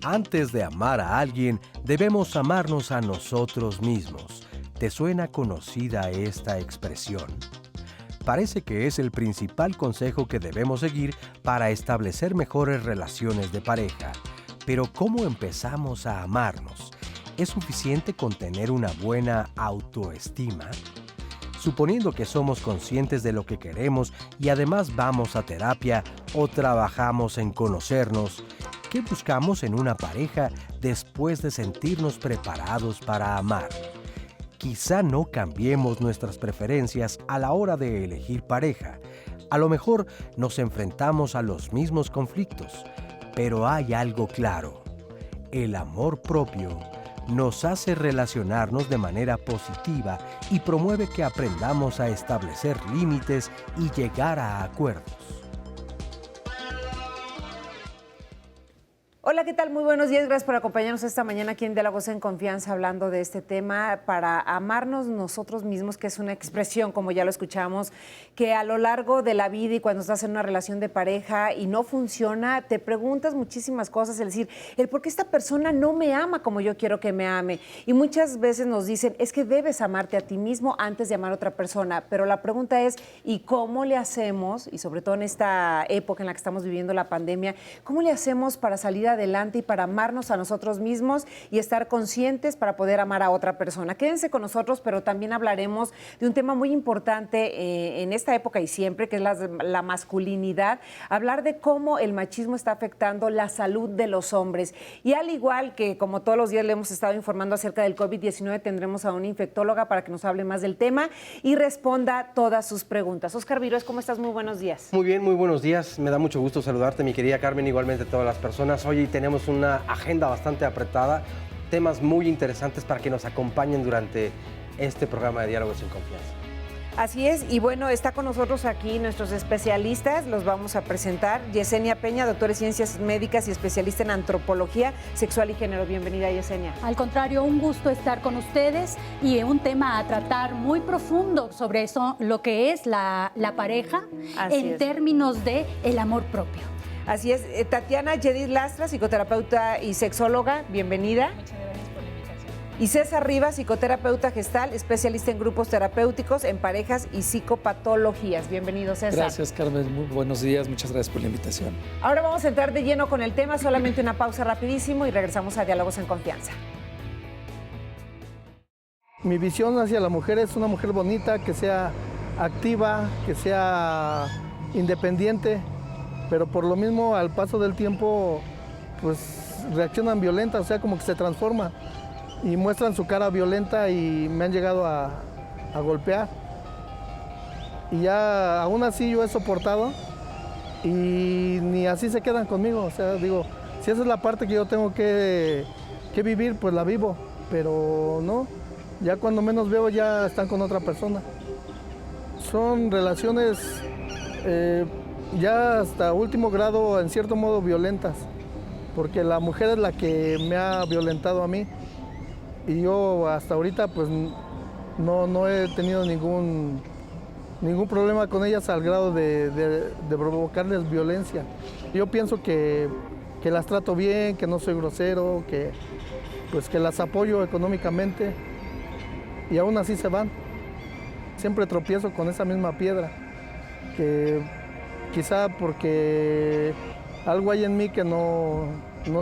Antes de amar a alguien, debemos amarnos a nosotros mismos. ¿Te suena conocida esta expresión? Parece que es el principal consejo que debemos seguir para establecer mejores relaciones de pareja. Pero ¿cómo empezamos a amarnos? ¿Es suficiente con tener una buena autoestima? Suponiendo que somos conscientes de lo que queremos y además vamos a terapia o trabajamos en conocernos, ¿qué buscamos en una pareja después de sentirnos preparados para amar? Quizá no cambiemos nuestras preferencias a la hora de elegir pareja. A lo mejor nos enfrentamos a los mismos conflictos, pero hay algo claro. El amor propio nos hace relacionarnos de manera positiva y promueve que aprendamos a establecer límites y llegar a acuerdos. Hola, ¿qué tal? Muy buenos días. Gracias por acompañarnos esta mañana aquí en Diálogos en Confianza hablando de este tema para amarnos nosotros mismos, que es una expresión, como ya lo escuchamos, que a lo largo de la vida y cuando estás en una relación de pareja y no funciona, te preguntas muchísimas cosas, es decir, el por qué esta persona no me ama como yo quiero que me ame. Y muchas veces nos dicen, es que debes amarte a ti mismo antes de amar a otra persona. Pero la pregunta es, ¿y cómo le hacemos? Y sobre todo en esta época en la que estamos viviendo la pandemia, ¿cómo le hacemos para salir adelante y para amarnos a nosotros mismos y estar conscientes para poder amar a otra persona? Quédense con nosotros, pero también hablaremos de un tema muy importante en esta época y siempre, que es la masculinidad, hablar de cómo el machismo está afectando la salud de los hombres. Y al igual que como todos los días le hemos estado informando acerca del COVID-19, tendremos a una infectóloga para que nos hable más del tema y responda todas sus preguntas. Óscar Virués, ¿cómo estás? Muy buenos días. Muy bien, muy buenos días. Me da mucho gusto saludarte, mi querida Carmen, igualmente a todas las personas. Hoy tenemos una agenda bastante apretada, temas muy interesantes para que nos acompañen durante este programa de Diálogos en Confianza. Así es, y bueno, está con nosotros aquí nuestros especialistas, los vamos a presentar. Yesenia Peña, doctora en Ciencias Médicas y especialista en Antropología Sexual y Género. Bienvenida, Yesenia. Al contrario, un gusto estar con ustedes y un tema a tratar muy profundo sobre eso, lo que es la pareja en términos de el amor propio. Así es. Tatiana Yedid Lastra, psicoterapeuta y sexóloga, bienvenida. Muchas gracias por la invitación. Y César Rivas, psicoterapeuta gestal, especialista en grupos terapéuticos, en parejas y psicopatologías. Bienvenido, César. Gracias, Carmen. Muy buenos días. Muchas gracias por la invitación. Ahora vamos a entrar de lleno con el tema, solamente una pausa rapidísimo y regresamos a Diálogos en Confianza. Mi visión hacia la mujer es una mujer bonita, que sea activa, que sea independiente, pero por lo mismo al paso del tiempo pues reaccionan violentas, o sea, como que se transforman y muestran su cara violenta y me han llegado a golpear. Y ya aún así yo he soportado y ni así se quedan conmigo, o sea, digo, si esa es la parte que yo tengo que vivir, pues la vivo, pero no, ya cuando menos veo ya están con otra persona. Son relaciones ya hasta último grado, en cierto modo, violentas, porque la mujer es la que me ha violentado a mí y yo hasta ahorita pues no he tenido ningún problema con ellas al grado de provocarles violencia. Yo pienso que las trato bien, que no soy grosero, que las apoyo económicamente y aún así se van. Siempre tropiezo con esa misma piedra, que quizá porque algo hay en mí que no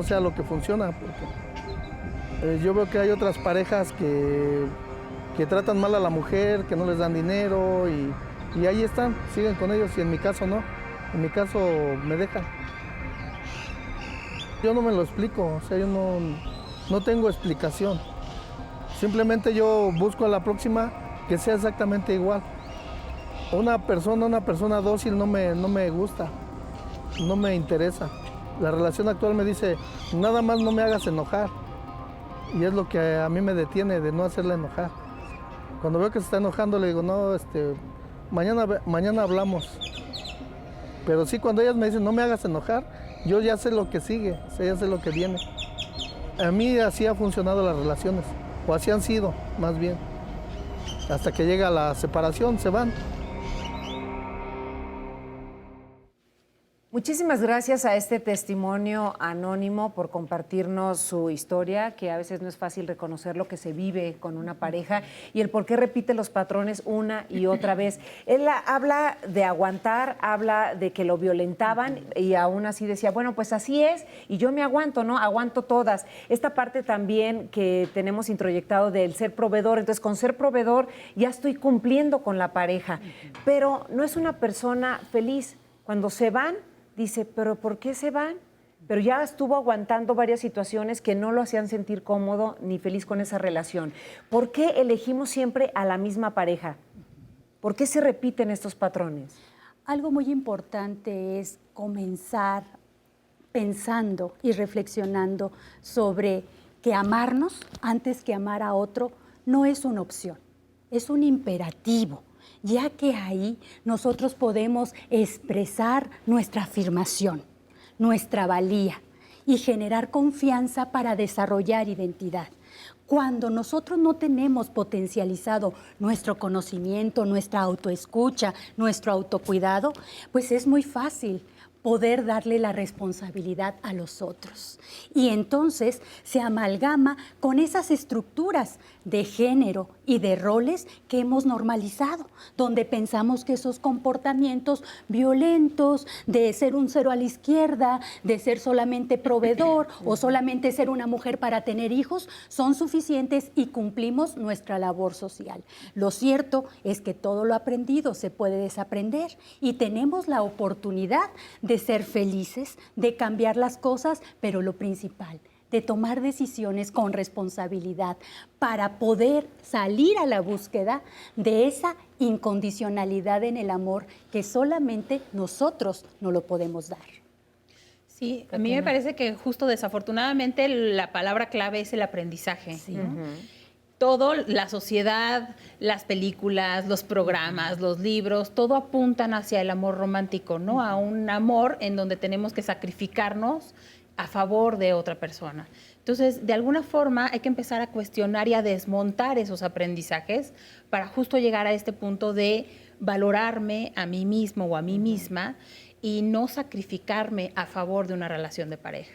sea lo que funciona, porque yo veo que hay otras parejas que tratan mal a la mujer, que no les dan dinero y ahí están, siguen con ellos y en mi caso no, en mi caso me dejan. Yo no me lo explico, o sea, yo no tengo explicación, simplemente yo busco a la próxima que sea exactamente igual. Una persona dócil no me gusta, no me interesa. La relación actual me dice, nada más no me hagas enojar. Y es lo que a mí me detiene, de no hacerla enojar. Cuando veo que se está enojando, le digo, no, mañana hablamos. Pero sí, cuando ellas me dicen, no me hagas enojar, yo ya sé lo que sigue, o sea, ya sé lo que viene. A mí así ha funcionado las relaciones, o así han sido, más bien. Hasta que llega la separación, se van. Muchísimas gracias a este testimonio anónimo por compartirnos su historia, que a veces no es fácil reconocer lo que se vive con una pareja y el por qué repite los patrones una y otra vez. Él habla de aguantar, habla de que lo violentaban y aún así decía, bueno, pues así es y yo me aguanto, ¿no? Aguanto todas. Esta parte también que tenemos introyectado del ser proveedor, entonces con ser proveedor ya estoy cumpliendo con la pareja, pero no es una persona feliz. Cuando se van, dice, ¿pero por qué se van? Pero ya estuvo aguantando varias situaciones que no lo hacían sentir cómodo ni feliz con esa relación. ¿Por qué elegimos siempre a la misma pareja? ¿Por qué se repiten estos patrones? Algo muy importante es comenzar pensando y reflexionando sobre que amarnos antes que amar a otro no es una opción, es un imperativo, ya que ahí nosotros podemos expresar nuestra afirmación, nuestra valía y generar confianza para desarrollar identidad. Cuando nosotros no tenemos potencializado nuestro conocimiento, nuestra autoescucha, nuestro autocuidado, pues es muy fácil poder darle la responsabilidad a los otros. Y entonces se amalgama con esas estructuras de género y de roles que hemos normalizado, donde pensamos que esos comportamientos violentos, de ser un cero a la izquierda, de ser solamente proveedor o solamente ser una mujer para tener hijos, son suficientes y cumplimos nuestra labor social. Lo cierto es que todo lo aprendido se puede desaprender y tenemos la oportunidad de ser felices, de cambiar las cosas, pero lo principal, de tomar decisiones con responsabilidad para poder salir a la búsqueda de esa incondicionalidad en el amor que solamente nosotros no lo podemos dar. Sí, a mí me parece que justo desafortunadamente la palabra clave es el aprendizaje. Sí. ¿No? Todo, la sociedad, las películas, los programas, los libros, todo apuntan hacia el amor romántico, ¿no? A un amor en donde tenemos que sacrificarnos a favor de otra persona. Entonces, de alguna forma hay que empezar a cuestionar y a desmontar esos aprendizajes para justo llegar a este punto de valorarme a mí mismo o a mí misma y no sacrificarme a favor de una relación de pareja.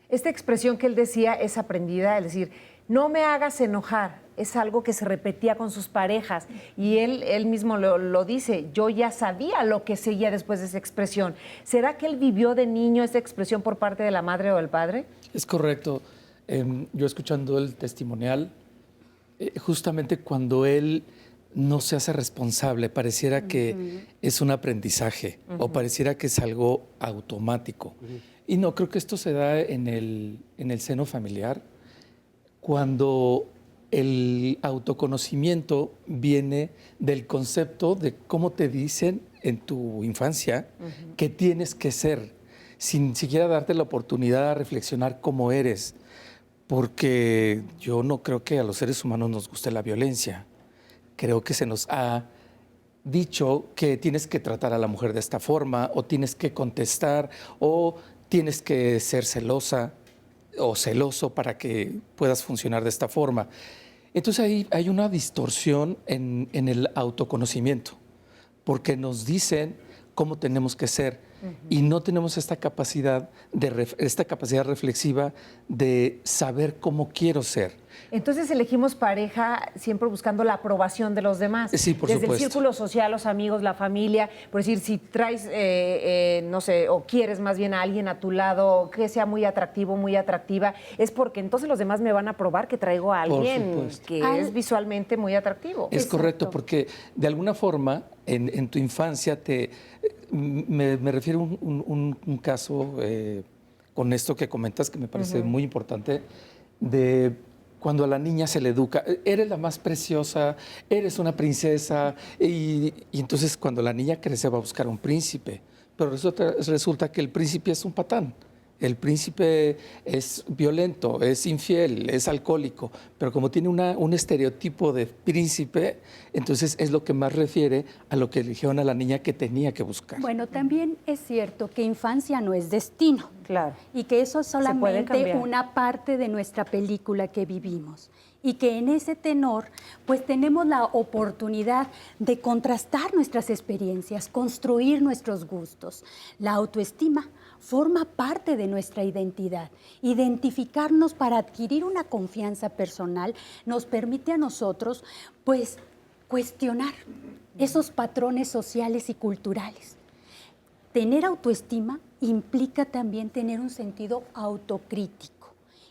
Esta expresión que él decía es aprendida, es decir, no me hagas enojar, es algo que se repetía con sus parejas y él mismo lo dice, yo ya sabía lo que seguía después de esa expresión. ¿Será que él vivió de niño esa expresión por parte de la madre o del padre? Es correcto. Yo escuchando el testimonial, justamente cuando él no se hace responsable, pareciera que es un aprendizaje o pareciera que es algo automático. Y no, creo que esto se da en el seno familiar, cuando el autoconocimiento viene del concepto de cómo te dicen en tu infancia que tienes que ser, sin siquiera darte la oportunidad de reflexionar cómo eres, porque yo no creo que a los seres humanos nos guste la violencia. Creo que se nos ha dicho que tienes que tratar a la mujer de esta forma, o tienes que contestar, o tienes que ser celosa o celoso para que puedas funcionar de esta forma. Entonces ahí hay una distorsión en el autoconocimiento, porque nos dicen cómo tenemos que ser y no tenemos esta capacidad reflexiva de saber cómo quiero ser. Entonces elegimos pareja siempre buscando la aprobación de los demás. Sí, por Desde supuesto. El círculo social, los amigos, la familia. Por decir, si traes, no sé, o quieres más bien a alguien a tu lado que sea muy atractivo, muy atractiva, es porque entonces los demás me van a aprobar que traigo a alguien que es visualmente muy atractivo. Es correcto, porque de alguna forma en tu infancia me refiero a un caso con esto que comentas que me parece muy importante, de cuando a la niña se le educa, eres la más preciosa, eres una princesa, y entonces cuando la niña crece va a buscar un príncipe, pero resulta que el príncipe es un patán. El príncipe es violento, es infiel, es alcohólico, pero como tiene un estereotipo de príncipe, entonces es lo que más refiere a lo que eligieron a la niña que tenía que buscar. Bueno, también es cierto que infancia no es destino. Claro. Y que eso es puede solamente cambiar. una parte de nuestra película que vivimos. Y que en ese tenor, pues tenemos la oportunidad de contrastar nuestras experiencias, construir nuestros gustos. La autoestima forma parte de nuestra identidad. Identificarnos para adquirir una confianza personal nos permite a nosotros, pues, cuestionar esos patrones sociales y culturales. Tener autoestima implica también tener un sentido autocrítico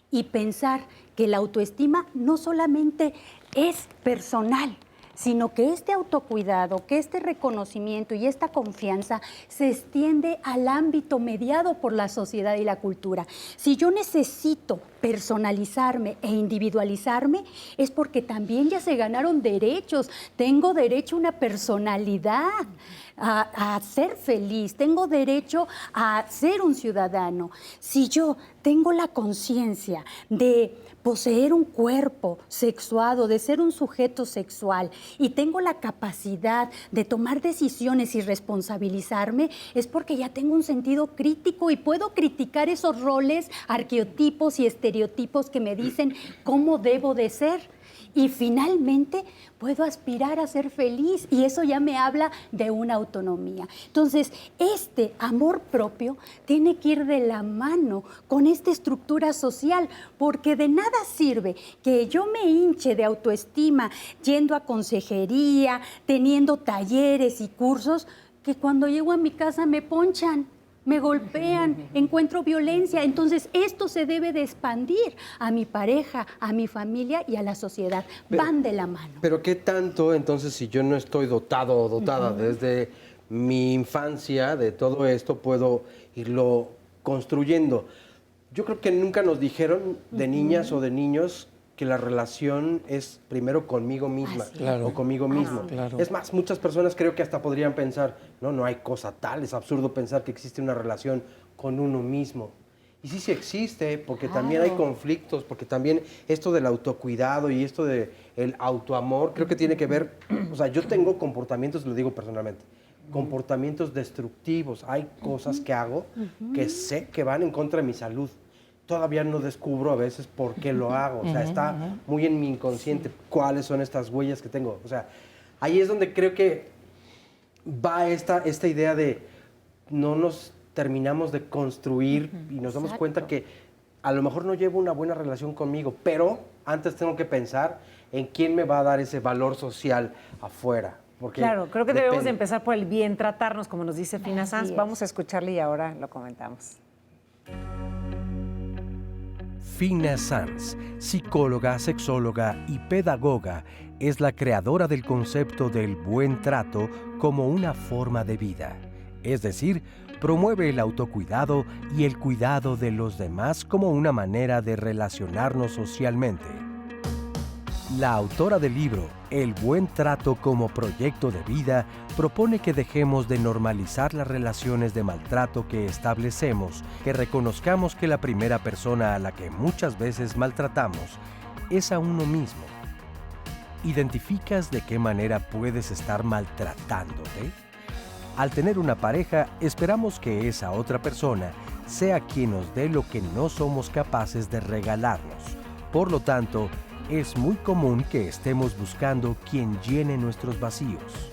y pensar que la autoestima no solamente es personal, sino que este autocuidado, que este reconocimiento y esta confianza se extiende al ámbito mediado por la sociedad y la cultura. Si yo necesito personalizarme e individualizarme, es porque también ya se ganaron derechos. Tengo derecho a una personalidad, a ser feliz, tengo derecho a ser un ciudadano. Si yo tengo la conciencia de poseer un cuerpo sexuado, de ser un sujeto sexual y tengo la capacidad de tomar decisiones y responsabilizarme, es porque ya tengo un sentido crítico y puedo criticar esos roles, arqueotipos y estereotipos que me dicen cómo debo de ser. Y finalmente puedo aspirar a ser feliz y eso ya me habla de una autonomía. Entonces, este amor propio tiene que ir de la mano con esta estructura social, porque de nada sirve que yo me hinche de autoestima yendo a consejería, teniendo talleres y cursos, que cuando llego a mi casa me ponchan, me golpean, encuentro violencia. Entonces, esto se debe de expandir a mi pareja, a mi familia y a la sociedad. Van de la mano. Pero ¿qué tanto, entonces, si yo no estoy dotado o dotada desde mi infancia de todo esto, puedo irlo construyendo? Yo creo que nunca nos dijeron de niñas o de niños que la relación es primero conmigo misma Claro. o conmigo mismo. Claro. Es más, muchas personas creo que hasta podrían pensar, no hay cosa tal, es absurdo pensar que existe una relación con uno mismo. Y sí existe, porque también hay conflictos, porque también esto del autocuidado y esto del autoamor, creo que tiene que ver, o sea, yo tengo comportamientos, lo digo personalmente, comportamientos destructivos. Hay cosas que hago que sé que van en contra de mi salud. Todavía no descubro a veces por qué lo hago. O sea, está muy en mi inconsciente cuáles son estas huellas que tengo. O sea, ahí es donde creo que va esta idea de no nos terminamos de construir y nos damos cuenta que a lo mejor no llevo una buena relación conmigo, pero antes tengo que pensar en quién me va a dar ese valor social afuera. Porque Claro, creo que debemos de depende. empezar por el bien tratarnos, como nos dice Fina Así Sanz. es. Vamos a escucharle y ahora lo comentamos. Fina Sanz, psicóloga, sexóloga y pedagoga, es la creadora del concepto del buen trato como una forma de vida. Es decir, promueve el autocuidado y el cuidado de los demás como una manera de relacionarnos socialmente. La autora del libro El buen trato como proyecto de vida propone que dejemos de normalizar las relaciones de maltrato que establecemos, que reconozcamos que la primera persona a la que muchas veces maltratamos es a uno mismo. ¿Identificas de qué manera puedes estar maltratándote? Al tener una pareja, esperamos que esa otra persona sea quien nos dé lo que no somos capaces de regalarnos. Por lo tanto, es muy común que estemos buscando quien llene nuestros vacíos.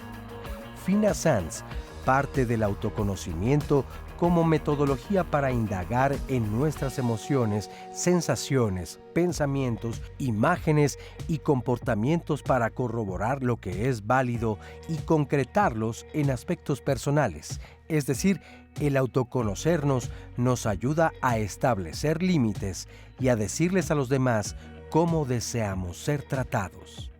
Fina Sanz parte del autoconocimiento como metodología para indagar en nuestras emociones, sensaciones, pensamientos, imágenes y comportamientos para corroborar lo que es válido y concretarlos en aspectos personales. Es decir, el autoconocernos nos ayuda a establecer límites y a decirles a los demás cómo deseamos ser tratados.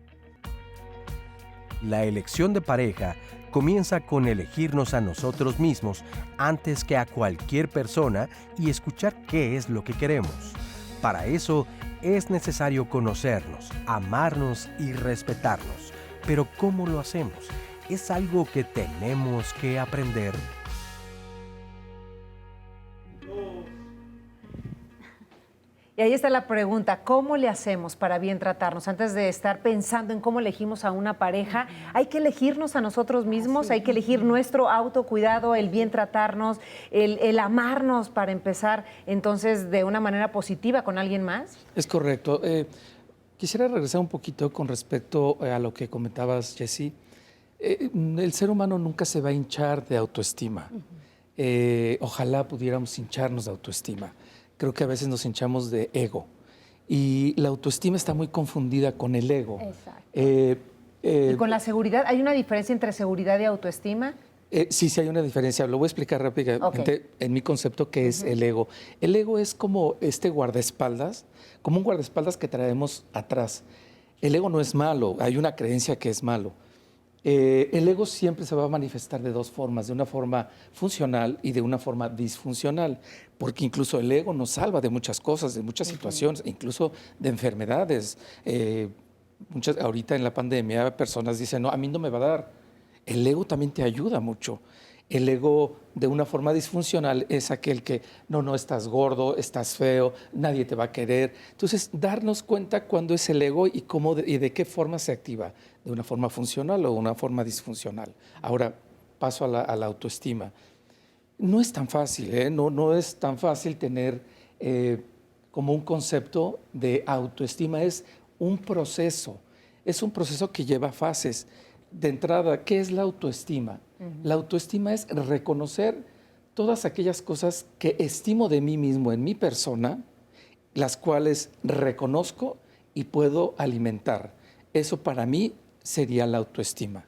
La elección de pareja comienza con elegirnos a nosotros mismos antes que a cualquier persona y escuchar qué es lo que queremos. Para eso es necesario conocernos, amarnos y respetarnos. Pero ¿cómo lo hacemos? ¿Es algo que tenemos que aprender? Y ahí está la pregunta, ¿cómo le hacemos para bien tratarnos? Antes de estar pensando en cómo elegimos a una pareja, hay que elegirnos a nosotros mismos, hay que elegir nuestro autocuidado, el bien tratarnos, el amarnos para empezar entonces de una manera positiva con alguien más. Es correcto. Quisiera regresar un poquito con respecto a lo que comentabas, Jessie. El ser humano nunca se va a hinchar de autoestima. Ojalá pudiéramos hincharnos de autoestima. Creo que a veces nos hinchamos de ego. Y la autoestima está muy confundida con el ego. Exacto. Y con la seguridad, ¿hay una diferencia entre seguridad y autoestima? Sí, sí hay una diferencia. Lo voy a explicar rápidamente en mi concepto qué es el ego. El ego es como este guardaespaldas, como un guardaespaldas que traemos atrás. El ego no es malo, hay una creencia que es malo. El ego siempre se va a manifestar de dos formas, de una forma funcional y de una forma disfuncional, porque incluso el ego nos salva de muchas cosas, de muchas situaciones, incluso de enfermedades. Ahorita en la pandemia personas dicen, no, a mí no me va a dar. El ego también te ayuda mucho. El ego de una forma disfuncional es aquel que, no, estás gordo, estás feo, nadie te va a querer. Entonces, darnos cuenta cuándo es el ego y, y de qué forma se activa, de una forma funcional o una forma disfuncional. Ahora, paso a la autoestima. No es tan fácil, no es tan fácil tener como un concepto de autoestima. Es un proceso que lleva fases. De entrada, ¿qué es la autoestima? La autoestima es reconocer todas aquellas cosas que estimo de mí mismo en mi persona, las cuales reconozco y puedo alimentar. Eso para mí sería la autoestima.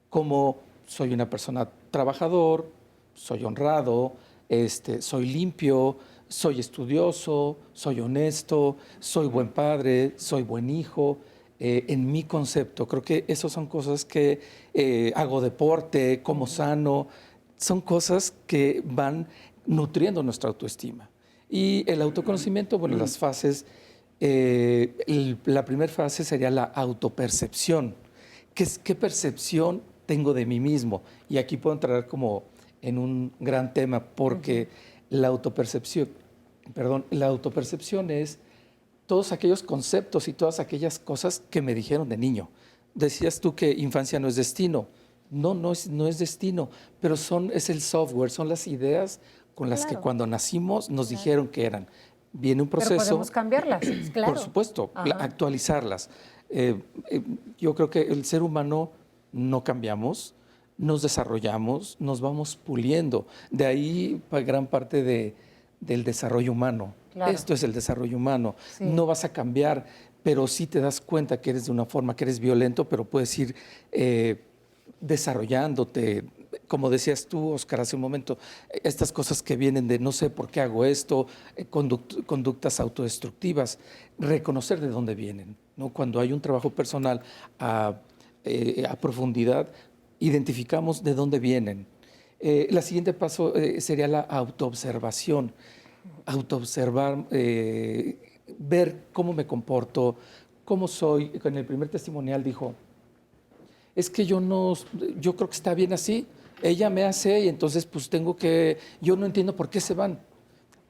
Como soy una persona trabajador, soy honrado, soy limpio, soy estudioso, soy honesto, soy buen padre, soy buen hijo. En mi concepto, creo que esas son cosas que hago deporte, como sano, son cosas que van nutriendo nuestra autoestima. Y el autoconocimiento, bueno, las fases, la primera fase sería la autopercepción. ¿Qué percepción tengo de mí mismo? Y aquí puedo entrar como en un gran tema, porque la autopercepción es todos aquellos conceptos y todas aquellas cosas que me dijeron de niño. Decías tú que infancia no es destino. No es destino, pero es el software, son las ideas con las que cuando nacimos nos dijeron que eran. Viene un proceso. Pero podemos cambiarlas. Por supuesto, actualizarlas. Yo creo que el ser humano no cambiamos, nos desarrollamos, nos vamos puliendo. De ahí gran parte del desarrollo humano. Claro. Esto es el desarrollo humano. Sí. No vas a cambiar, pero sí te das cuenta que eres de una forma, que eres violento, pero puedes ir desarrollándote. Como decías tú, Oscar, hace un momento, estas cosas que vienen de no sé por qué hago esto, conductas autodestructivas, reconocer de dónde vienen, ¿no? Cuando hay un trabajo personal a profundidad, identificamos de dónde vienen. La siguiente paso sería la autoobservación. Autoobservar, ver cómo me comporto, cómo soy. En el primer testimonial dijo, es que yo creo que está bien así, ella me hace y entonces pues yo no entiendo por qué se van.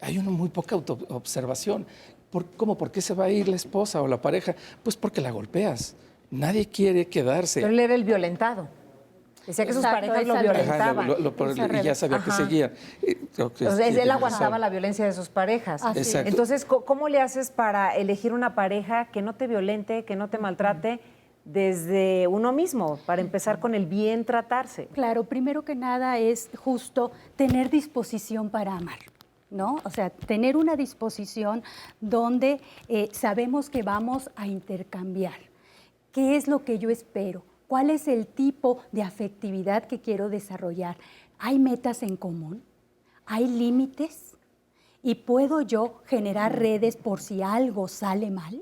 Hay una muy poca autoobservación. ¿Por qué se va a ir la esposa o la pareja? Pues porque la golpeas. Nadie quiere quedarse. Pero él era el violentado. Decía que sus parejas lo violentaban. Y ya sabía que seguían. Entonces, él aguantaba la violencia de sus parejas. Exacto. Entonces, ¿cómo le haces para elegir una pareja que no te violente, que no te maltrate desde uno mismo, para empezar con el bien tratarse? Claro, primero que nada es justo tener disposición para amar, ¿no? O sea, tener una disposición donde sabemos que vamos a intercambiar. ¿Qué es lo que yo espero? ¿Cuál es el tipo de afectividad que quiero desarrollar? ¿Hay metas en común? ¿Hay límites? ¿Y puedo yo generar redes por si algo sale mal?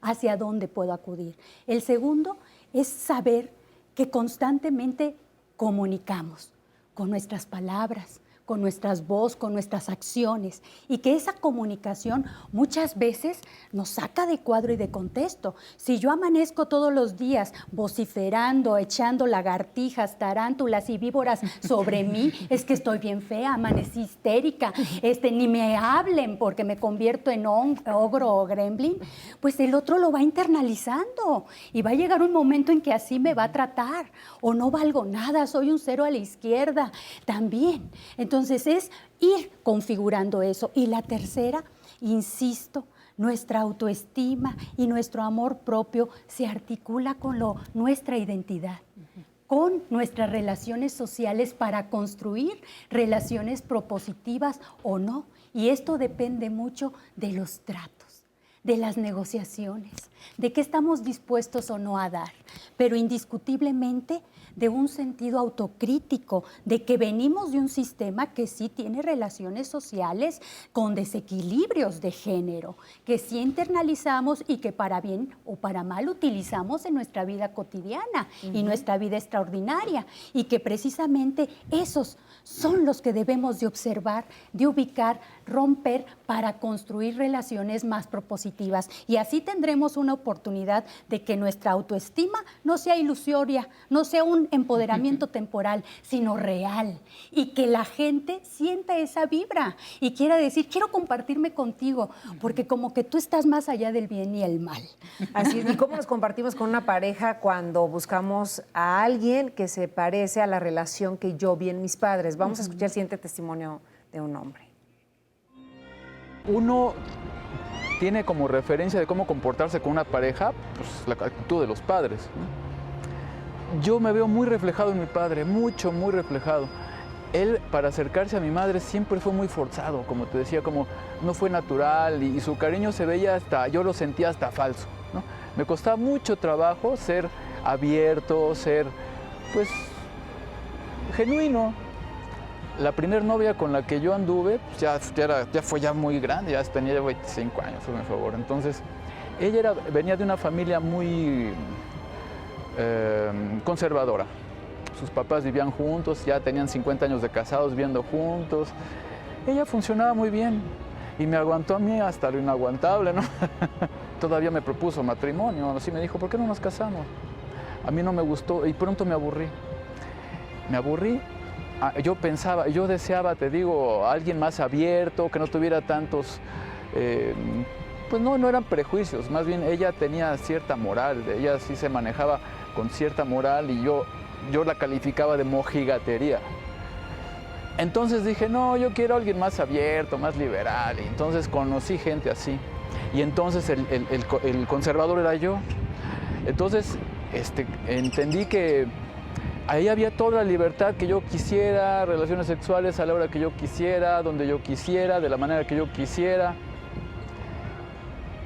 ¿Hacia dónde puedo acudir? El segundo es saber que constantemente comunicamos con nuestras palabras, con nuestras voces, con nuestras acciones, y que esa comunicación muchas veces nos saca de cuadro y de contexto. Si yo amanezco todos los días vociferando, echando lagartijas, tarántulas y víboras sobre mí, es que estoy bien fea, amanecí histérica, ni me hablen porque me convierto en ogro o gremlin, pues el otro lo va internalizando y va a llegar un momento en que así me va a tratar, o no valgo nada, soy un cero a la izquierda también. Entonces es ir configurando eso. Y la tercera, insisto, nuestra autoestima y nuestro amor propio se articula con nuestra identidad, con nuestras relaciones sociales para construir relaciones propositivas o no. Y esto depende mucho de los tratos, de las negociaciones, de qué estamos dispuestos o no a dar, pero indiscutiblemente de un sentido autocrítico, de que venimos de un sistema que sí tiene relaciones sociales con desequilibrios de género, que sí internalizamos y que para bien o para mal utilizamos en nuestra vida cotidiana y nuestra vida extraordinaria, y que precisamente esos son los que debemos de observar, de ubicar, romper para construir relaciones más propositivas. Y así tendremos una oportunidad de que nuestra autoestima no sea ilusoria, no sea un empoderamiento temporal, sino real. Y que la gente sienta esa vibra y quiera decir, quiero compartirme contigo, porque como que tú estás más allá del bien y el mal. Así es. ¿Y cómo nos compartimos con una pareja cuando buscamos a alguien que se parece a la relación que yo vi en mis padres? Vamos a escuchar el siguiente testimonio de un hombre. Uno tiene como referencia de cómo comportarse con una pareja, pues la actitud de los padres, ¿no? Yo me veo muy reflejado en mi padre, muy reflejado. Él, para acercarse a mi madre, siempre fue muy forzado, como te decía, como no fue natural, y su cariño se veía yo lo sentía hasta falso, ¿no? Me costaba mucho trabajo ser abierto, ser, pues, genuino. La primer novia con la que yo anduve, pues ya fue muy grande, ya tenía 25 años, por favor. Entonces, ella venía de una familia muy conservadora. Sus papás vivían juntos, ya tenían 50 años de casados, viviendo juntos. Ella funcionaba muy bien y me aguantó a mí hasta lo inaguantable, ¿no? Todavía me propuso matrimonio, así me dijo, ¿por qué no nos casamos? A mí no me gustó y pronto me aburrí. Me aburrí. Yo deseaba, te digo, a alguien más abierto, que no tuviera tantos, pues no eran prejuicios, más bien ella tenía cierta moral, ella sí se manejaba con cierta moral y yo la calificaba de mojigatería. Entonces dije, no, yo quiero a alguien más abierto, más liberal, y entonces conocí gente así. Y entonces el conservador era yo. Entonces entendí que ahí había toda la libertad que yo quisiera, relaciones sexuales a la hora que yo quisiera, donde yo quisiera, de la manera que yo quisiera.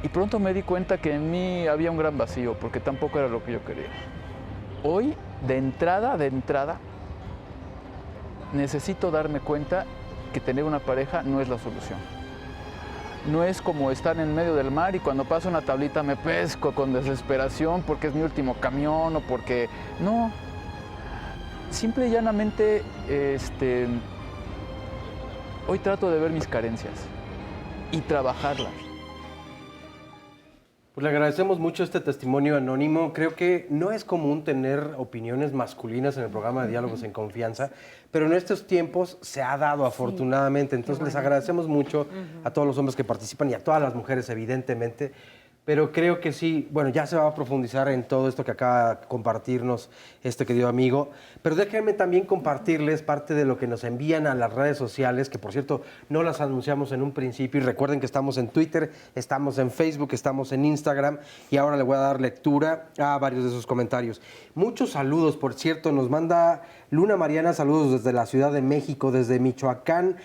Y pronto me di cuenta que en mí había un gran vacío, porque tampoco era lo que yo quería. Hoy, de entrada, necesito darme cuenta que tener una pareja no es la solución. No es como estar en medio del mar y cuando pasa una tablita me pesco con desesperación porque es mi último camión o porque... No. Simple y llanamente, hoy trato de ver mis carencias y trabajarlas. Pues le agradecemos mucho este testimonio anónimo. Creo que no es común tener opiniones masculinas en el programa de Diálogos en Confianza, pero en estos tiempos se ha dado afortunadamente. Entonces les agradecemos mucho a todos los hombres que participan y a todas las mujeres, evidentemente. Pero creo que sí, bueno, ya se va a profundizar en todo esto que acaba de compartirnos este querido amigo. Pero déjenme también compartirles parte de lo que nos envían a las redes sociales, que por cierto no las anunciamos en un principio. Y recuerden que estamos en Twitter, estamos en Facebook, estamos en Instagram. Y ahora le voy a dar lectura a varios de esos comentarios. Muchos saludos, por cierto, nos manda Luna Mariana, saludos desde la Ciudad de México, desde Michoacán,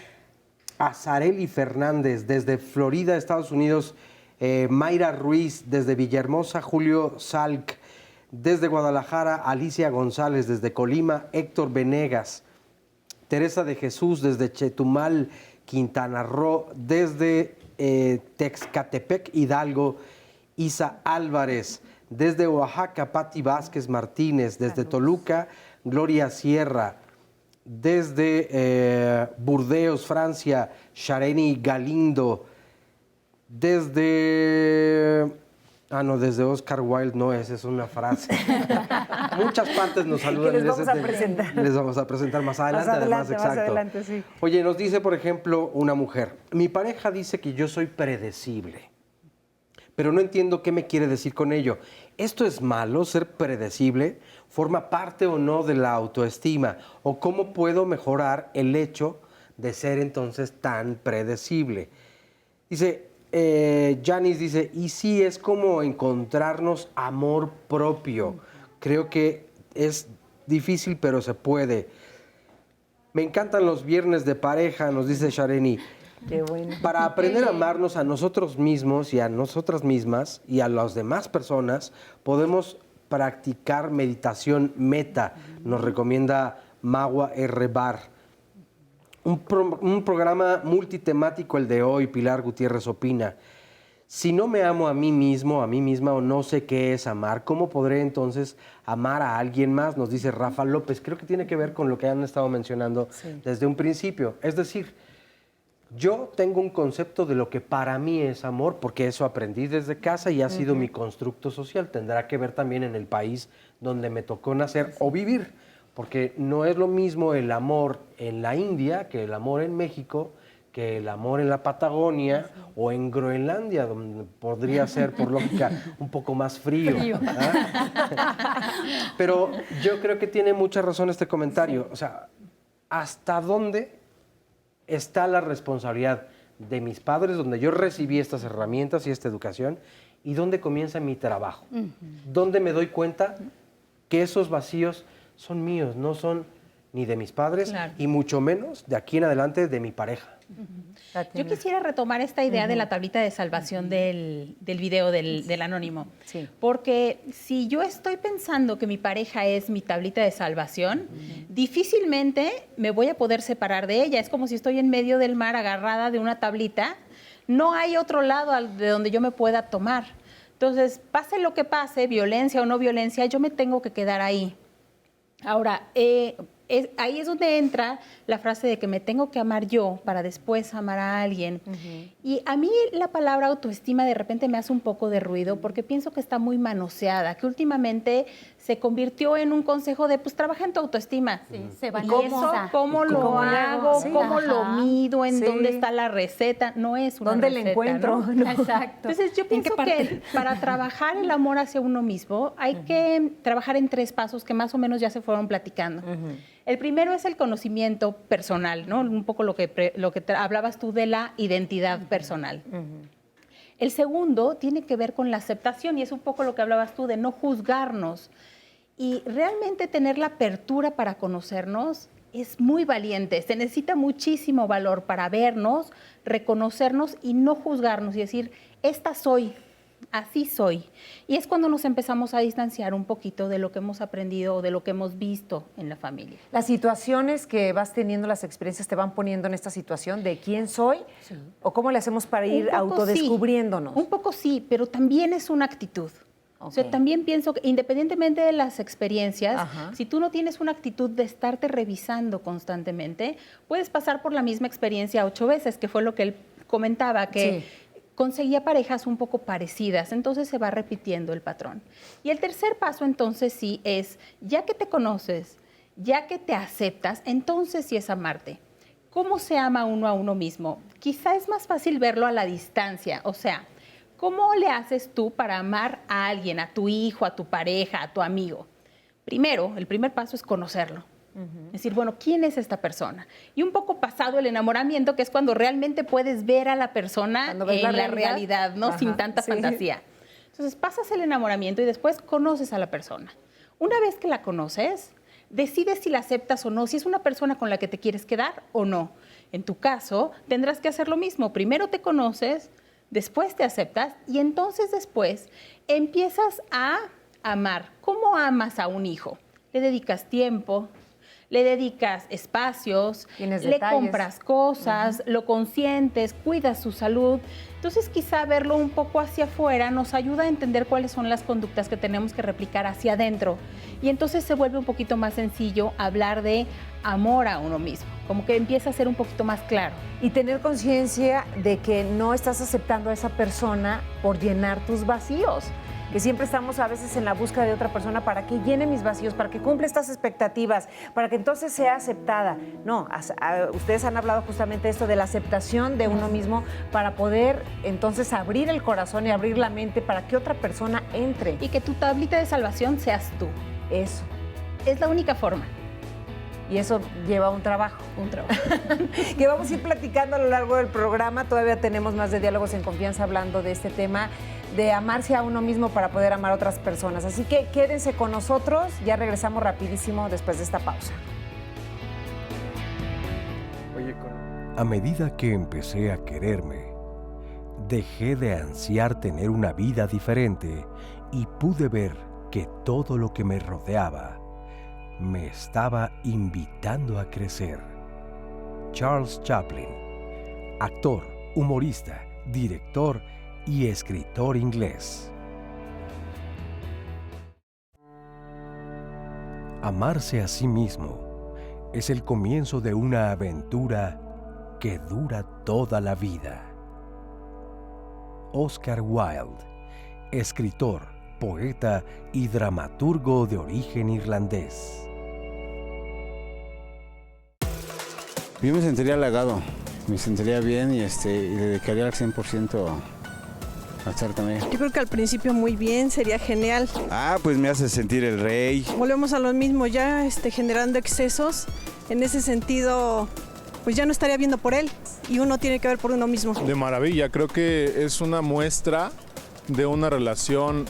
Azareli Fernández, desde Florida, Estados Unidos, Mayra Ruiz, desde Villahermosa, Julio Salk, desde Guadalajara, Alicia González, desde Colima, Héctor Venegas, Teresa de Jesús, desde Chetumal, Quintana Roo, desde Texcatepec, Hidalgo, Isa Álvarez, desde Oaxaca, Pati Vázquez Martínez, desde Toluca, Gloria Sierra, Desde Burdeos, Francia, Shareni Galindo. Desde Oscar Wilde, no, esa es una frase. Muchas partes nos saludan. Que les vamos a presentar. Les vamos a presentar más adelante, además, exacto. Más adelante, sí. Oye, nos dice, por ejemplo, una mujer, mi pareja dice que yo soy predecible, pero no entiendo qué me quiere decir con ello. ¿Esto es malo, ser predecible? ¿Forma parte o no de la autoestima? ¿O cómo puedo mejorar el hecho de ser entonces tan predecible? Dice, Janice dice, y sí, es como encontrarnos amor propio. Creo que es difícil, pero se puede. Me encantan los viernes de pareja, nos dice Shareni. Qué bueno. Para aprender a amarnos a nosotros mismos y a nosotras mismas y a las demás personas, podemos practicar meditación meta, nos recomienda Magua R. Bar. Un programa multitemático el de hoy, Pilar Gutiérrez opina. Si no me amo a mí mismo, a mí misma, o no sé qué es amar, ¿cómo podré entonces amar a alguien más? Nos dice Rafa López. Creo que tiene que ver con lo que han estado mencionando desde un principio. Es decir, yo tengo un concepto de lo que para mí es amor, porque eso aprendí desde casa y ha sido mi constructo social. Tendrá que ver también en el país donde me tocó nacer o vivir, porque no es lo mismo el amor en la India que el amor en México, que el amor en la Patagonia o en Groenlandia, donde podría ser, por lógica, un poco más frío. Pero yo creo que tiene mucha razón este comentario. O sea, ¿hasta dónde está la responsabilidad de mis padres, donde yo recibí estas herramientas y esta educación, y dónde comienza mi trabajo? ¿Dónde me doy cuenta que esos vacíos son míos, no son ni de mis padres, y mucho menos de aquí en adelante de mi pareja? Yo quisiera retomar esta idea de la tablita de salvación del video del anónimo. Sí. Porque si yo estoy pensando que mi pareja es mi tablita de salvación, difícilmente me voy a poder separar de ella. Es como si estoy en medio del mar agarrada de una tablita. No hay otro lado de donde yo me pueda tomar. Entonces, pase lo que pase, violencia o no violencia, yo me tengo que quedar ahí. Ahora, ahí es donde entra la frase de que me tengo que amar yo para después amar a alguien. Y a mí la palabra autoestima de repente me hace un poco de ruido porque pienso que está muy manoseada, que últimamente se convirtió en un consejo de, pues, trabaja en tu autoestima. Sí, se banaliza. ¿Cómo lo hago? Sí. ¿Cómo lo mido? ¿En dónde está la receta? No es una ¿Dónde receta, la encuentro? ¿no? Exacto. Entonces, yo pienso que para trabajar el amor hacia uno mismo hay que trabajar en 3 pasos que más o menos ya se fueron platicando. El primero es el conocimiento personal, ¿no? Un poco lo que hablabas tú de la identidad personal. El segundo tiene que ver con la aceptación y es un poco lo que hablabas tú de no juzgarnos. Y realmente tener la apertura para conocernos es muy valiente. Se necesita muchísimo valor para vernos, reconocernos y no juzgarnos y decir, esta soy. Así soy. Y es cuando nos empezamos a distanciar un poquito de lo que hemos aprendido o de lo que hemos visto en la familia. Las situaciones que vas teniendo, las experiencias te van poniendo en esta situación de quién soy o cómo le hacemos para ir autodescubriéndonos. Sí, un poco sí, pero también es una actitud. O sea, también pienso que independientemente de las experiencias, si tú no tienes una actitud de estarte revisando constantemente, puedes pasar por la misma experiencia 8 veces, que fue lo que él comentaba, que conseguía parejas un poco parecidas, entonces se va repitiendo el patrón. Y el tercer paso entonces sí es, ya que te conoces, ya que te aceptas, entonces sí es amarte. ¿Cómo se ama uno a uno mismo? Quizá es más fácil verlo a la distancia, o sea, ¿cómo le haces tú para amar a alguien, a tu hijo, a tu pareja, a tu amigo? Primero, el primer paso es conocerlo. Es decir, bueno, ¿quién es esta persona? Y un poco pasado el enamoramiento, que es cuando realmente puedes ver a la persona en la realidad, ¿no? Sin tanta fantasía. Entonces, pasas el enamoramiento y después conoces a la persona. Una vez que la conoces, decides si la aceptas o no, si es una persona con la que te quieres quedar o no. En tu caso, tendrás que hacer lo mismo. Primero te conoces, después te aceptas y entonces después empiezas a amar. ¿Cómo amas a un hijo? Le dedicas tiempo, le dedicas espacios, Tienes le detalles. compras cosas, lo consientes, cuidas su salud. Entonces, quizá verlo un poco hacia afuera nos ayuda a entender cuáles son las conductas que tenemos que replicar hacia adentro. Y entonces se vuelve un poquito más sencillo hablar de amor a uno mismo, como que empieza a ser un poquito más claro. Y tener conciencia de que no estás aceptando a esa persona por llenar tus vacíos. Que siempre estamos a veces en la búsqueda de otra persona para que llene mis vacíos, para que cumpla estas expectativas, para que entonces sea aceptada. No, ustedes han hablado justamente de esto, de la aceptación de uno mismo para poder entonces abrir el corazón y abrir la mente para que otra persona entre. Y que tu tablita de salvación seas tú. Eso. Es la única forma. Y eso lleva un trabajo. Un trabajo. Que vamos a ir platicando a lo largo del programa. Todavía tenemos más de Diálogos en Confianza hablando de este tema, de amarse a uno mismo para poder amar a otras personas. Así que quédense con nosotros. Ya regresamos rapidísimo después de esta pausa. A medida que empecé a quererme, dejé de ansiar tener una vida diferente y pude ver que todo lo que me rodeaba me estaba invitando a crecer. Charles Chaplin, actor, humorista, director y escritor inglés. Amarse a sí mismo es el comienzo de una aventura que dura toda la vida. Oscar Wilde, escritor, poeta y dramaturgo de origen irlandés. Yo me sentiría halagado, me sentiría bien y le dedicaría al 100% a estar también. Yo creo que al principio muy bien, sería genial. Pues me hace sentir el rey. Volvemos a lo mismo, ya generando excesos. En ese sentido, pues ya no estaría viendo por él y uno tiene que ver por uno mismo. De maravilla, creo que es una muestra de una relación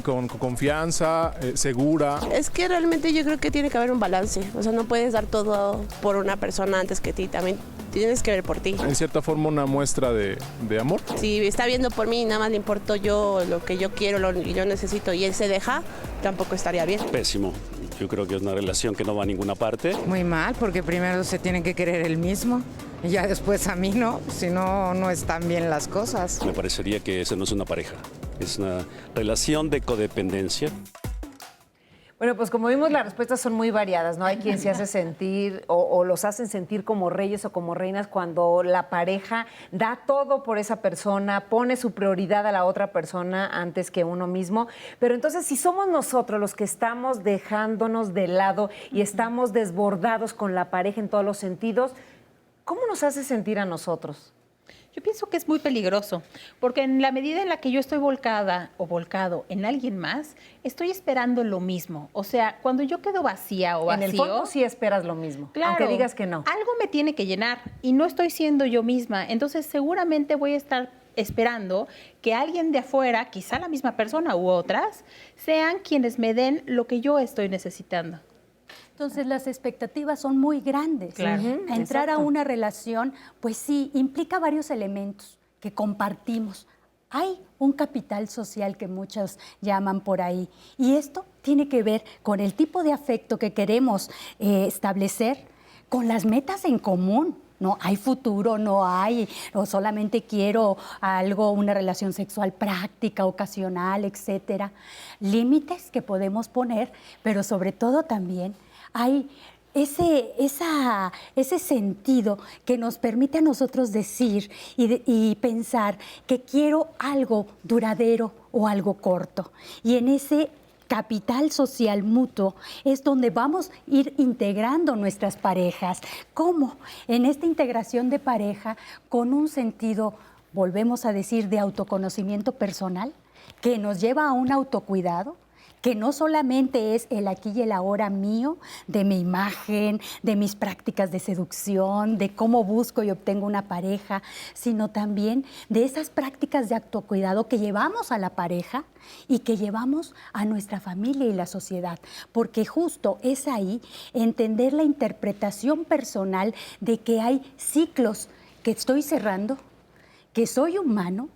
con confianza, segura. Es que realmente yo creo que tiene que haber un balance, o sea, no puedes dar todo por una persona antes que ti, también tienes que ver por ti. En cierta forma una muestra de amor. Si está viendo por mí y nada más le importo yo, lo que yo quiero, lo que yo necesito y él se deja, tampoco estaría bien. Pésimo. Yo creo que es una relación que no va a ninguna parte. Muy mal, porque primero se tiene que querer él mismo y ya después a mí no, si no, no están bien las cosas. Me parecería que eso no es una pareja, es una relación de codependencia. Bueno, pues como vimos, las respuestas son muy variadas, ¿no? Hay quien se hace sentir o los hacen sentir como reyes o como reinas cuando la pareja da todo por esa persona, pone su prioridad a la otra persona antes que uno mismo. Pero entonces, si somos nosotros los que estamos dejándonos de lado y estamos desbordados con la pareja en todos los sentidos, ¿cómo nos hace sentir a nosotros? Yo pienso que es muy peligroso, porque en la medida en la que yo estoy volcada o volcado en alguien más, estoy esperando lo mismo. O sea, cuando yo quedo vacía o vacío... En el fondo sí esperas lo mismo, claro, aunque digas que no. Algo me tiene que llenar y no estoy siendo yo misma. Entonces, seguramente voy a estar esperando que alguien de afuera, quizá la misma persona u otras, sean quienes me den lo que yo estoy necesitando. Entonces las expectativas son muy grandes. Claro. Entrar a una relación, pues sí, implica varios elementos que compartimos. Hay un capital social que muchos llaman por ahí y esto tiene que ver con el tipo de afecto que queremos establecer, con las metas en común. No hay futuro, no hay, o solamente quiero algo, una relación sexual práctica, ocasional, etcétera. Límites que podemos poner, pero sobre todo también hay ese sentido que nos permite a nosotros decir y pensar que quiero algo duradero o algo corto. Y en ese capital social mutuo es donde vamos a ir integrando nuestras parejas. ¿Cómo? En esta integración de pareja con un sentido, volvemos a decir, de autoconocimiento personal, que nos lleva a un autocuidado, que no solamente es el aquí y el ahora mío, de mi imagen, de mis prácticas de seducción, de cómo busco y obtengo una pareja, sino también de esas prácticas de autocuidado que llevamos a la pareja y que llevamos a nuestra familia y la sociedad, porque justo es ahí entender la interpretación personal de que hay ciclos que estoy cerrando, que soy humano,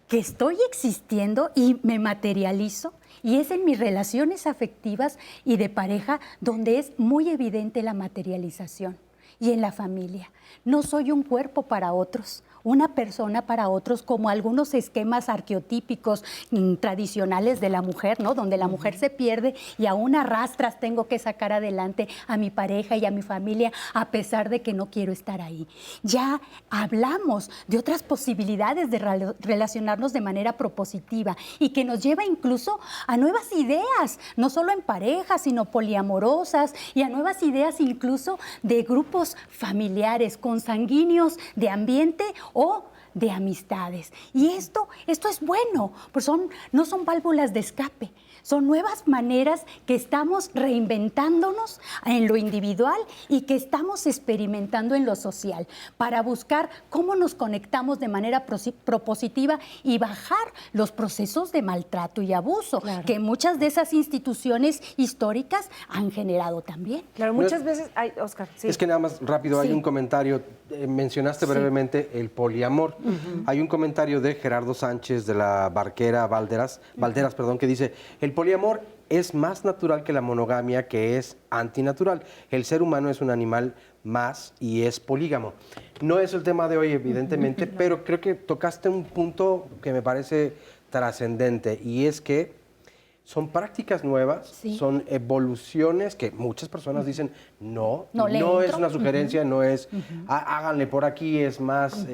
que estoy existiendo y me materializo Y es en mis relaciones afectivas y de pareja donde es muy evidente la materialización. Y en la familia. No soy un cuerpo para otros, una persona para otros, como algunos esquemas arqueotípicos tradicionales de la mujer, ¿no? Donde la mujer se pierde y aún arrastras, tengo que sacar adelante a mi pareja y a mi familia a pesar de que no quiero estar ahí. Ya hablamos de otras posibilidades de relacionarnos de manera propositiva y que nos lleva incluso a nuevas ideas, no solo en parejas, sino poliamorosas, y a nuevas ideas incluso de grupos familiares, consanguíneos, de ambiente o de amistades. Y esto es bueno, pues no son válvulas de escape, son nuevas maneras que estamos reinventándonos en lo individual y que estamos experimentando en lo social para buscar cómo nos conectamos de manera propositiva y bajar los procesos de maltrato y abuso que muchas de esas instituciones históricas han generado también. Claro, muchas veces... Ay, Oscar, sí. Es que nada más rápido, hay un comentario, mencionaste brevemente el poliamor. Hay un comentario de Gerardo Sánchez de la Barquera Valderas, que dice, el poliamor es más natural que la monogamia, que es antinatural. El ser humano es un animal más y es polígamo. No es el tema de hoy, evidentemente, pero creo que tocaste un punto que me parece trascendente, y es que son prácticas nuevas, son evoluciones que muchas personas dicen, no es una sugerencia, no es, háganle por aquí, es más...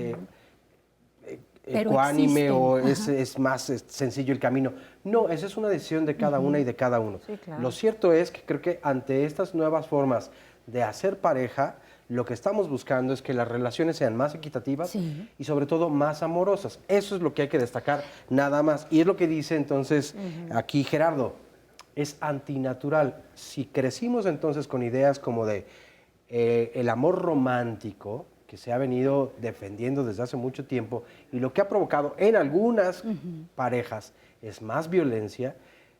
ecuánime o es más sencillo el camino. No, esa es una decisión de cada una y de cada uno. Sí, claro. Lo cierto es que creo que ante estas nuevas formas de hacer pareja, lo que estamos buscando es que las relaciones sean más equitativas y sobre todo más amorosas. Eso es lo que hay que destacar, nada más. Y es lo que dice entonces aquí Gerardo, es antinatural. Si crecimos entonces con ideas como de el amor romántico, que se ha venido defendiendo desde hace mucho tiempo y lo que ha provocado en algunas parejas es más violencia,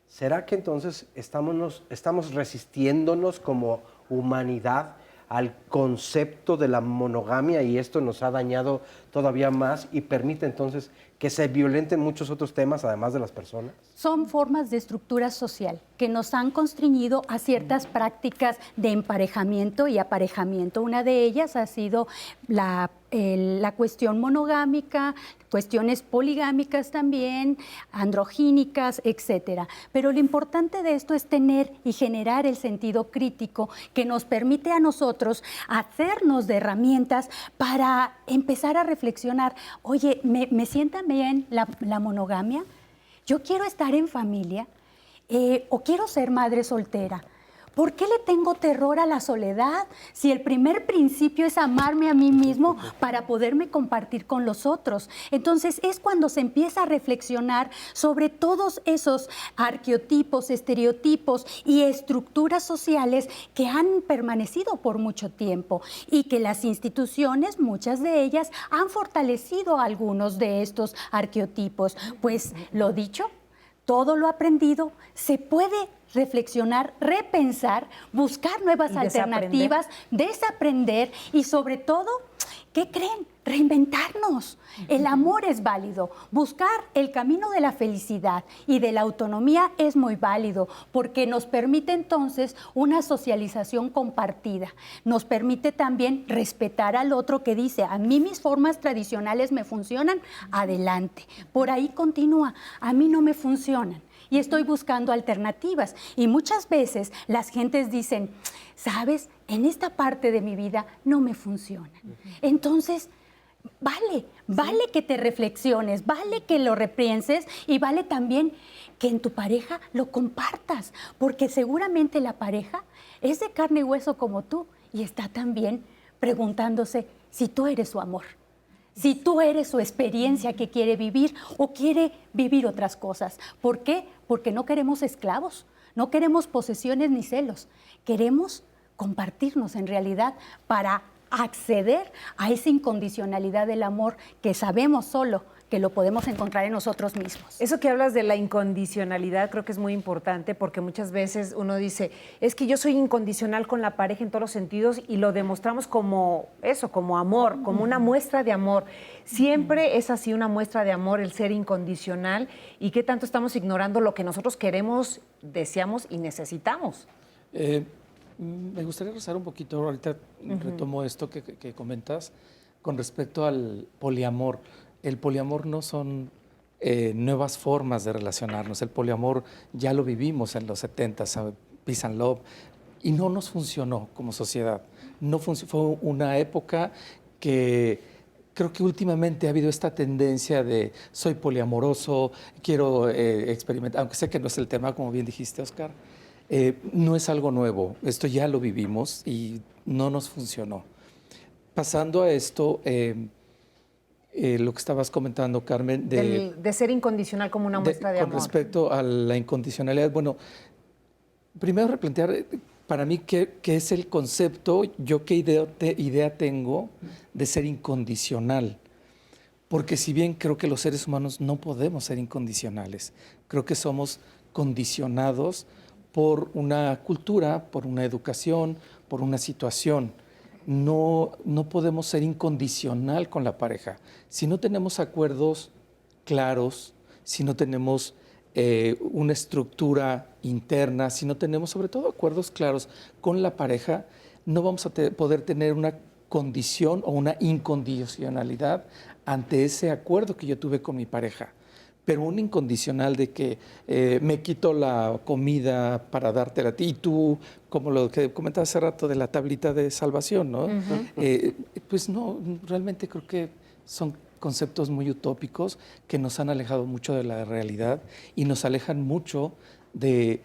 ¿será que entonces estamos resistiéndonos como humanidad al concepto de la monogamia y esto nos ha dañado todavía más y permite entonces que se violenten muchos otros temas además de las personas? Son formas de estructura social que nos han constreñido a ciertas prácticas de emparejamiento y aparejamiento. Una de ellas ha sido la cuestión monogámica, cuestiones poligámicas también, androgínicas, etcétera. Pero lo importante de esto es tener y generar el sentido crítico que nos permite a nosotros hacernos de herramientas para empezar a reflexionar. Oye, ¿me sienta bien la monogamia? ¿Yo quiero estar en familia o quiero ser madre soltera? ¿Por qué le tengo terror a la soledad si el primer principio es amarme a mí mismo para poderme compartir con los otros? Entonces es cuando se empieza a reflexionar sobre todos esos arqueotipos, estereotipos y estructuras sociales que han permanecido por mucho tiempo y que las instituciones, muchas de ellas, han fortalecido algunos de estos arqueotipos. Pues lo dicho, todo lo aprendido se puede reflexionar, repensar, buscar nuevas alternativas, desaprender y sobre todo, ¿qué creen? Reinventarnos. El amor es válido. Buscar el camino de la felicidad y de la autonomía es muy válido porque nos permite entonces una socialización compartida. Nos permite también respetar al otro que dice, a mí mis formas tradicionales me funcionan, adelante. Por ahí continúa, a mí no me funcionan. Y estoy buscando alternativas. Y muchas veces las gentes dicen, ¿sabes? En esta parte de mi vida no me funcionan. Entonces, vale que te reflexiones, vale que lo repienses y vale también que en tu pareja lo compartas. Porque seguramente la pareja es de carne y hueso como tú y está también preguntándose si tú eres su amor. Si tú eres su experiencia que quiere vivir o quiere vivir otras cosas. ¿Por qué? Porque no queremos esclavos, no queremos posesiones ni celos. Queremos compartirnos en realidad para acceder a esa incondicionalidad del amor que sabemos solo que lo podemos encontrar en nosotros mismos. Eso que hablas de la incondicionalidad creo que es muy importante porque muchas veces uno dice, es que yo soy incondicional con la pareja en todos los sentidos y lo demostramos como eso, como amor, como una muestra de amor. Siempre es así una muestra de amor el ser incondicional y qué tanto estamos ignorando lo que nosotros queremos, deseamos y necesitamos. Me gustaría rezar un poquito, ahorita retomo esto que comentas, con respecto al poliamor. El poliamor no son nuevas formas de relacionarnos. El poliamor ya lo vivimos en los 70s, Peace and Love, y no nos funcionó como sociedad. Fue una época que creo que últimamente ha habido esta tendencia de soy poliamoroso, quiero experimentar, aunque sé que no es el tema, como bien dijiste, Oscar. No es algo nuevo, esto ya lo vivimos y no nos funcionó. Pasando a esto, lo que estabas comentando, Carmen, de ser incondicional como una muestra de amor. Con respecto a la incondicionalidad, bueno, primero replantear para mí qué es el concepto, yo qué idea tengo de ser incondicional. Porque si bien creo que los seres humanos no podemos ser incondicionales, creo que somos condicionados por una cultura, por una educación, por una situación. No podemos ser incondicional con la pareja. Si no tenemos acuerdos claros, si no tenemos una estructura interna, si no tenemos sobre todo acuerdos claros con la pareja, no vamos a poder tener una condición o una incondicionalidad ante ese acuerdo que yo tuve con mi pareja. Pero un incondicional de que me quito la comida para dártela a ti y tú, como lo que comentaba hace rato de la tablita de salvación, ¿no? Pues no, realmente creo que son conceptos muy utópicos que nos han alejado mucho de la realidad y nos alejan mucho de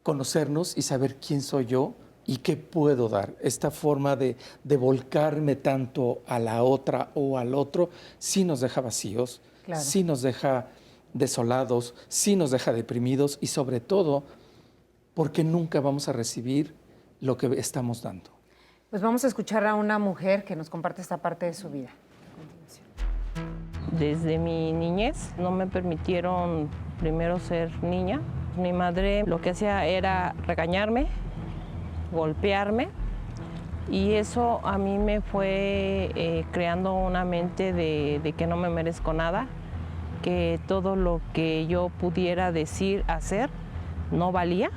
conocernos y saber quién soy yo y qué puedo dar. Esta forma de volcarme tanto a la otra o al otro sí nos deja vacíos. Claro. Sí nos deja desolados, sí nos deja deprimidos y sobre todo porque nunca vamos a recibir lo que estamos dando. Pues vamos a escuchar a una mujer que nos comparte esta parte de su vida. Desde mi niñez no me permitieron primero ser niña. Mi madre lo que hacía era regañarme, golpearme. Y eso a mí me fue creando una mente de que no me merezco nada, que todo lo que yo pudiera decir, hacer, no valía.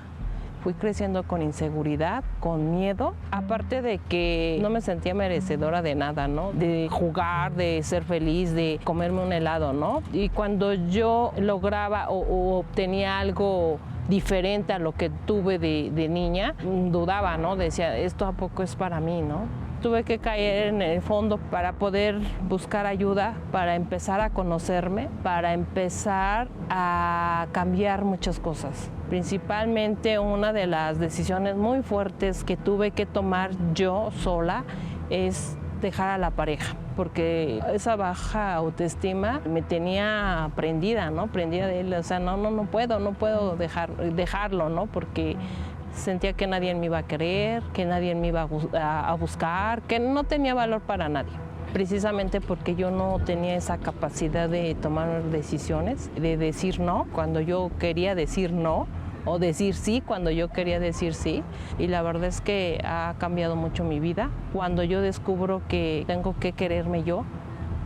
Fui creciendo con inseguridad, con miedo, aparte de que no me sentía merecedora de nada, ¿no? De jugar, de ser feliz, de comerme un helado, ¿no? Y cuando yo lograba o obtenía algo diferente a lo que tuve de niña, dudaba, ¿no? Decía, esto a poco es para mí, ¿no? Tuve que caer en el fondo para poder buscar ayuda, para empezar a conocerme, para empezar a cambiar muchas cosas. Principalmente una de las decisiones muy fuertes que tuve que tomar yo sola es dejar a la pareja, porque esa baja autoestima me tenía prendida, ¿no? Prendida de él, o sea, no puedo dejarlo, ¿no? Porque sentía que nadie me iba a querer, que nadie me iba a buscar, que no tenía valor para nadie. Precisamente porque yo no tenía esa capacidad de tomar decisiones, de decir no cuando yo quería decir no, o decir sí cuando yo quería decir sí. Y la verdad es que ha cambiado mucho mi vida. Cuando yo descubro que tengo que quererme yo,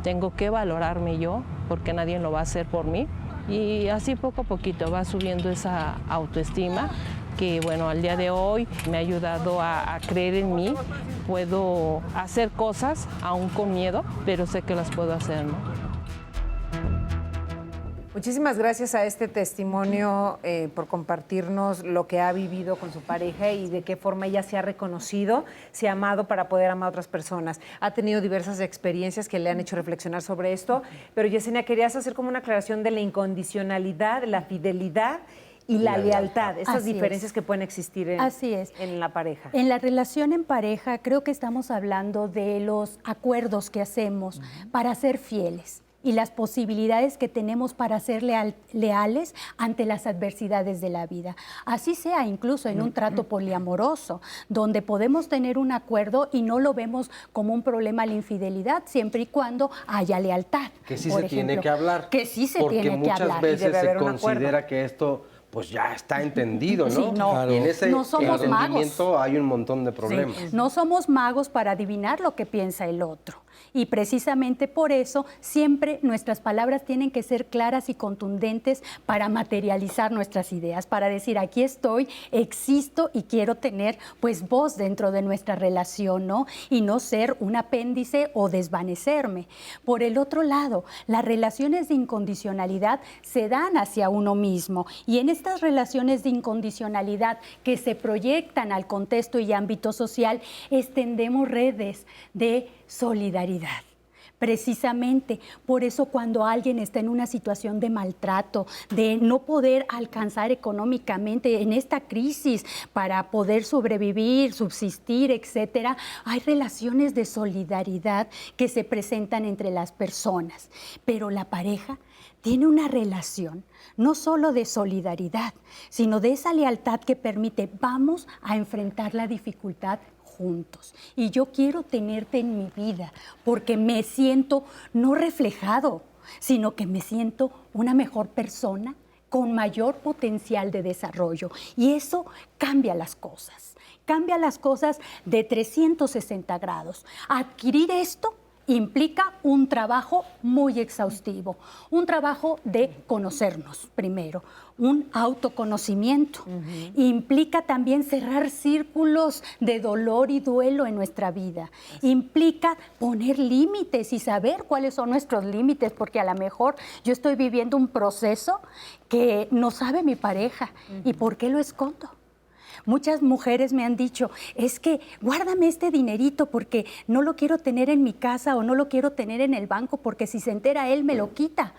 tengo que valorarme yo, porque nadie lo va a hacer por mí. Y así poco a poquito va subiendo esa autoestima que, bueno, al día de hoy me ha ayudado a creer en mí. Puedo hacer cosas aún con miedo, pero sé que las puedo hacer, ¿no? Muchísimas gracias a este testimonio por compartirnos lo que ha vivido con su pareja y de qué forma ella se ha reconocido, se ha amado para poder amar a otras personas. Ha tenido diversas experiencias que le han hecho reflexionar sobre esto, pero Yesenia, querías hacer como una aclaración de la incondicionalidad, la fidelidad y la lealtad, esas diferencias que pueden existir en la pareja. En la relación en pareja creo que estamos hablando de los acuerdos que hacemos para ser fieles. y las posibilidades que tenemos para ser leales ante las adversidades de la vida. Así sea incluso en un trato poliamoroso, donde podemos tener un acuerdo y no lo vemos como un problema la infidelidad, siempre y cuando haya lealtad. Que sí por se tiene ejemplo. que hablar. Que sí se tiene que hablar. Porque muchas veces debe se haber un considera que esto pues ya está entendido, ¿no? Sí, no. Y en ese No somos entendimiento hay un montón de problemas. Sí. No somos magos para adivinar lo que piensa el otro. Y precisamente por eso siempre nuestras palabras tienen que ser claras y contundentes para materializar nuestras ideas, para decir aquí estoy, existo y quiero tener pues voz dentro de nuestra relación, ¿no? Y no ser un apéndice o desvanecerme. Por el otro lado, las relaciones de incondicionalidad se dan hacia uno mismo y en estas relaciones de incondicionalidad que se proyectan al contexto y ámbito social, extendemos redes de solidaridad. Precisamente, por eso cuando alguien está en una situación de maltrato, de no poder alcanzar económicamente en esta crisis para poder sobrevivir, subsistir, etcétera, hay relaciones de solidaridad que se presentan entre las personas. Pero la pareja tiene una relación no solo de solidaridad, sino de esa lealtad que permite, vamos a enfrentar la dificultad juntos. Y yo quiero tenerte en mi vida porque me siento no reflejado, sino que me siento una mejor persona con mayor potencial de desarrollo. Y eso cambia las cosas de 360 grados. Adquirir esto implica un trabajo muy exhaustivo, un trabajo de conocernos primero, un autoconocimiento. Implica también cerrar círculos de dolor y duelo en nuestra vida. Implica poner límites y saber cuáles son nuestros límites, porque a lo mejor yo estoy viviendo un proceso que no sabe mi pareja. ¿Y por qué lo escondo? Muchas mujeres me han dicho, es que guárdame este dinerito porque no lo quiero tener en mi casa o no lo quiero tener en el banco porque si se entera él me lo quita.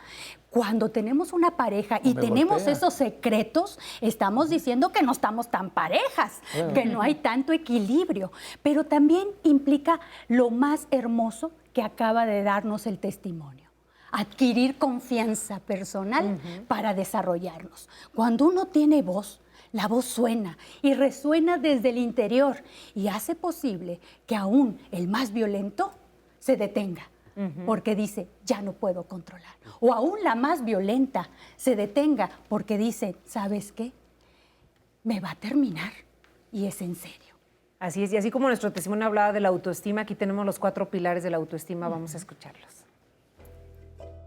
Cuando tenemos una pareja y tenemos golpea. esos secretos, estamos diciendo que no estamos tan parejas, que no hay tanto equilibrio. Pero también implica lo más hermoso que acaba de darnos el testimonio. Adquirir confianza personal para desarrollarnos. Cuando uno tiene voz, la voz suena y resuena desde el interior y hace posible que aún el más violento se detenga, porque dice, ya no puedo controlar. O aún la más violenta se detenga porque dice, ¿sabes qué? Me va a terminar y es en serio. Así es, y así como nuestro testimonio hablaba de la autoestima, aquí tenemos los 4 pilares de la autoestima, vamos a escucharlos.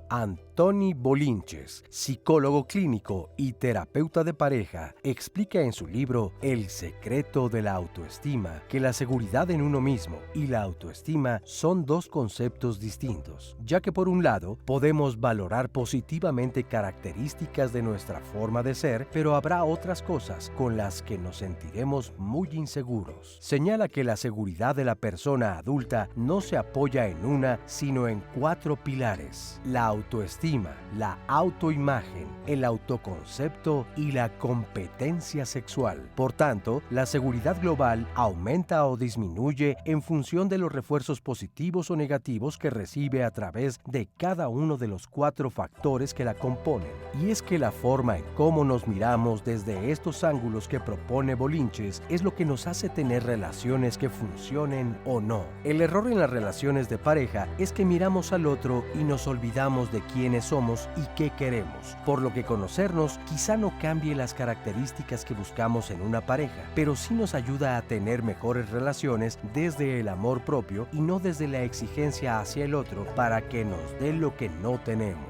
Antoni Bolinches, psicólogo clínico y terapeuta de pareja, explica en su libro El secreto de la autoestima que la seguridad en uno mismo y la autoestima son dos conceptos distintos, ya que por un lado podemos valorar positivamente características de nuestra forma de ser, pero habrá otras cosas con las que nos sentiremos muy inseguros. Señala que la seguridad de la persona adulta no se apoya en una, sino en 4 pilares: la autoestima, la autoimagen, el autoconcepto y la competencia sexual. Por tanto, la seguridad global aumenta o disminuye en función de los refuerzos positivos o negativos que recibe a través de cada uno de los 4 factores que la componen. Y es que la forma en cómo nos miramos desde estos ángulos que propone Bolinches es lo que nos hace tener relaciones que funcionen o no. El error en las relaciones de pareja es que miramos al otro y nos olvidamos de quiénes somos y qué queremos, por lo que conocernos quizá no cambie las características que buscamos en una pareja, pero sí nos ayuda a tener mejores relaciones desde el amor propio y no desde la exigencia hacia el otro para que nos dé lo que no tenemos.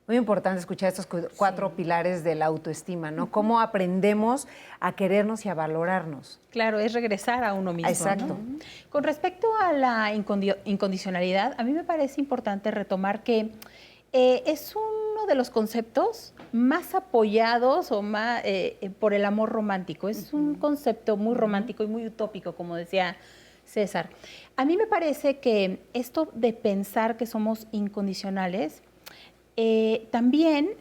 Muy importante escuchar estos 4 pilares de la autoestima, ¿no? Cómo aprendemos a querernos y a valorarnos. Claro, es regresar a uno mismo. Exacto. ¿No? Con respecto a la incondicionalidad, a mí me parece importante retomar que es uno de los conceptos más apoyados o más por el amor romántico. Es un concepto muy romántico y muy utópico, como decía César. A mí me parece que esto de pensar que somos incondicionales también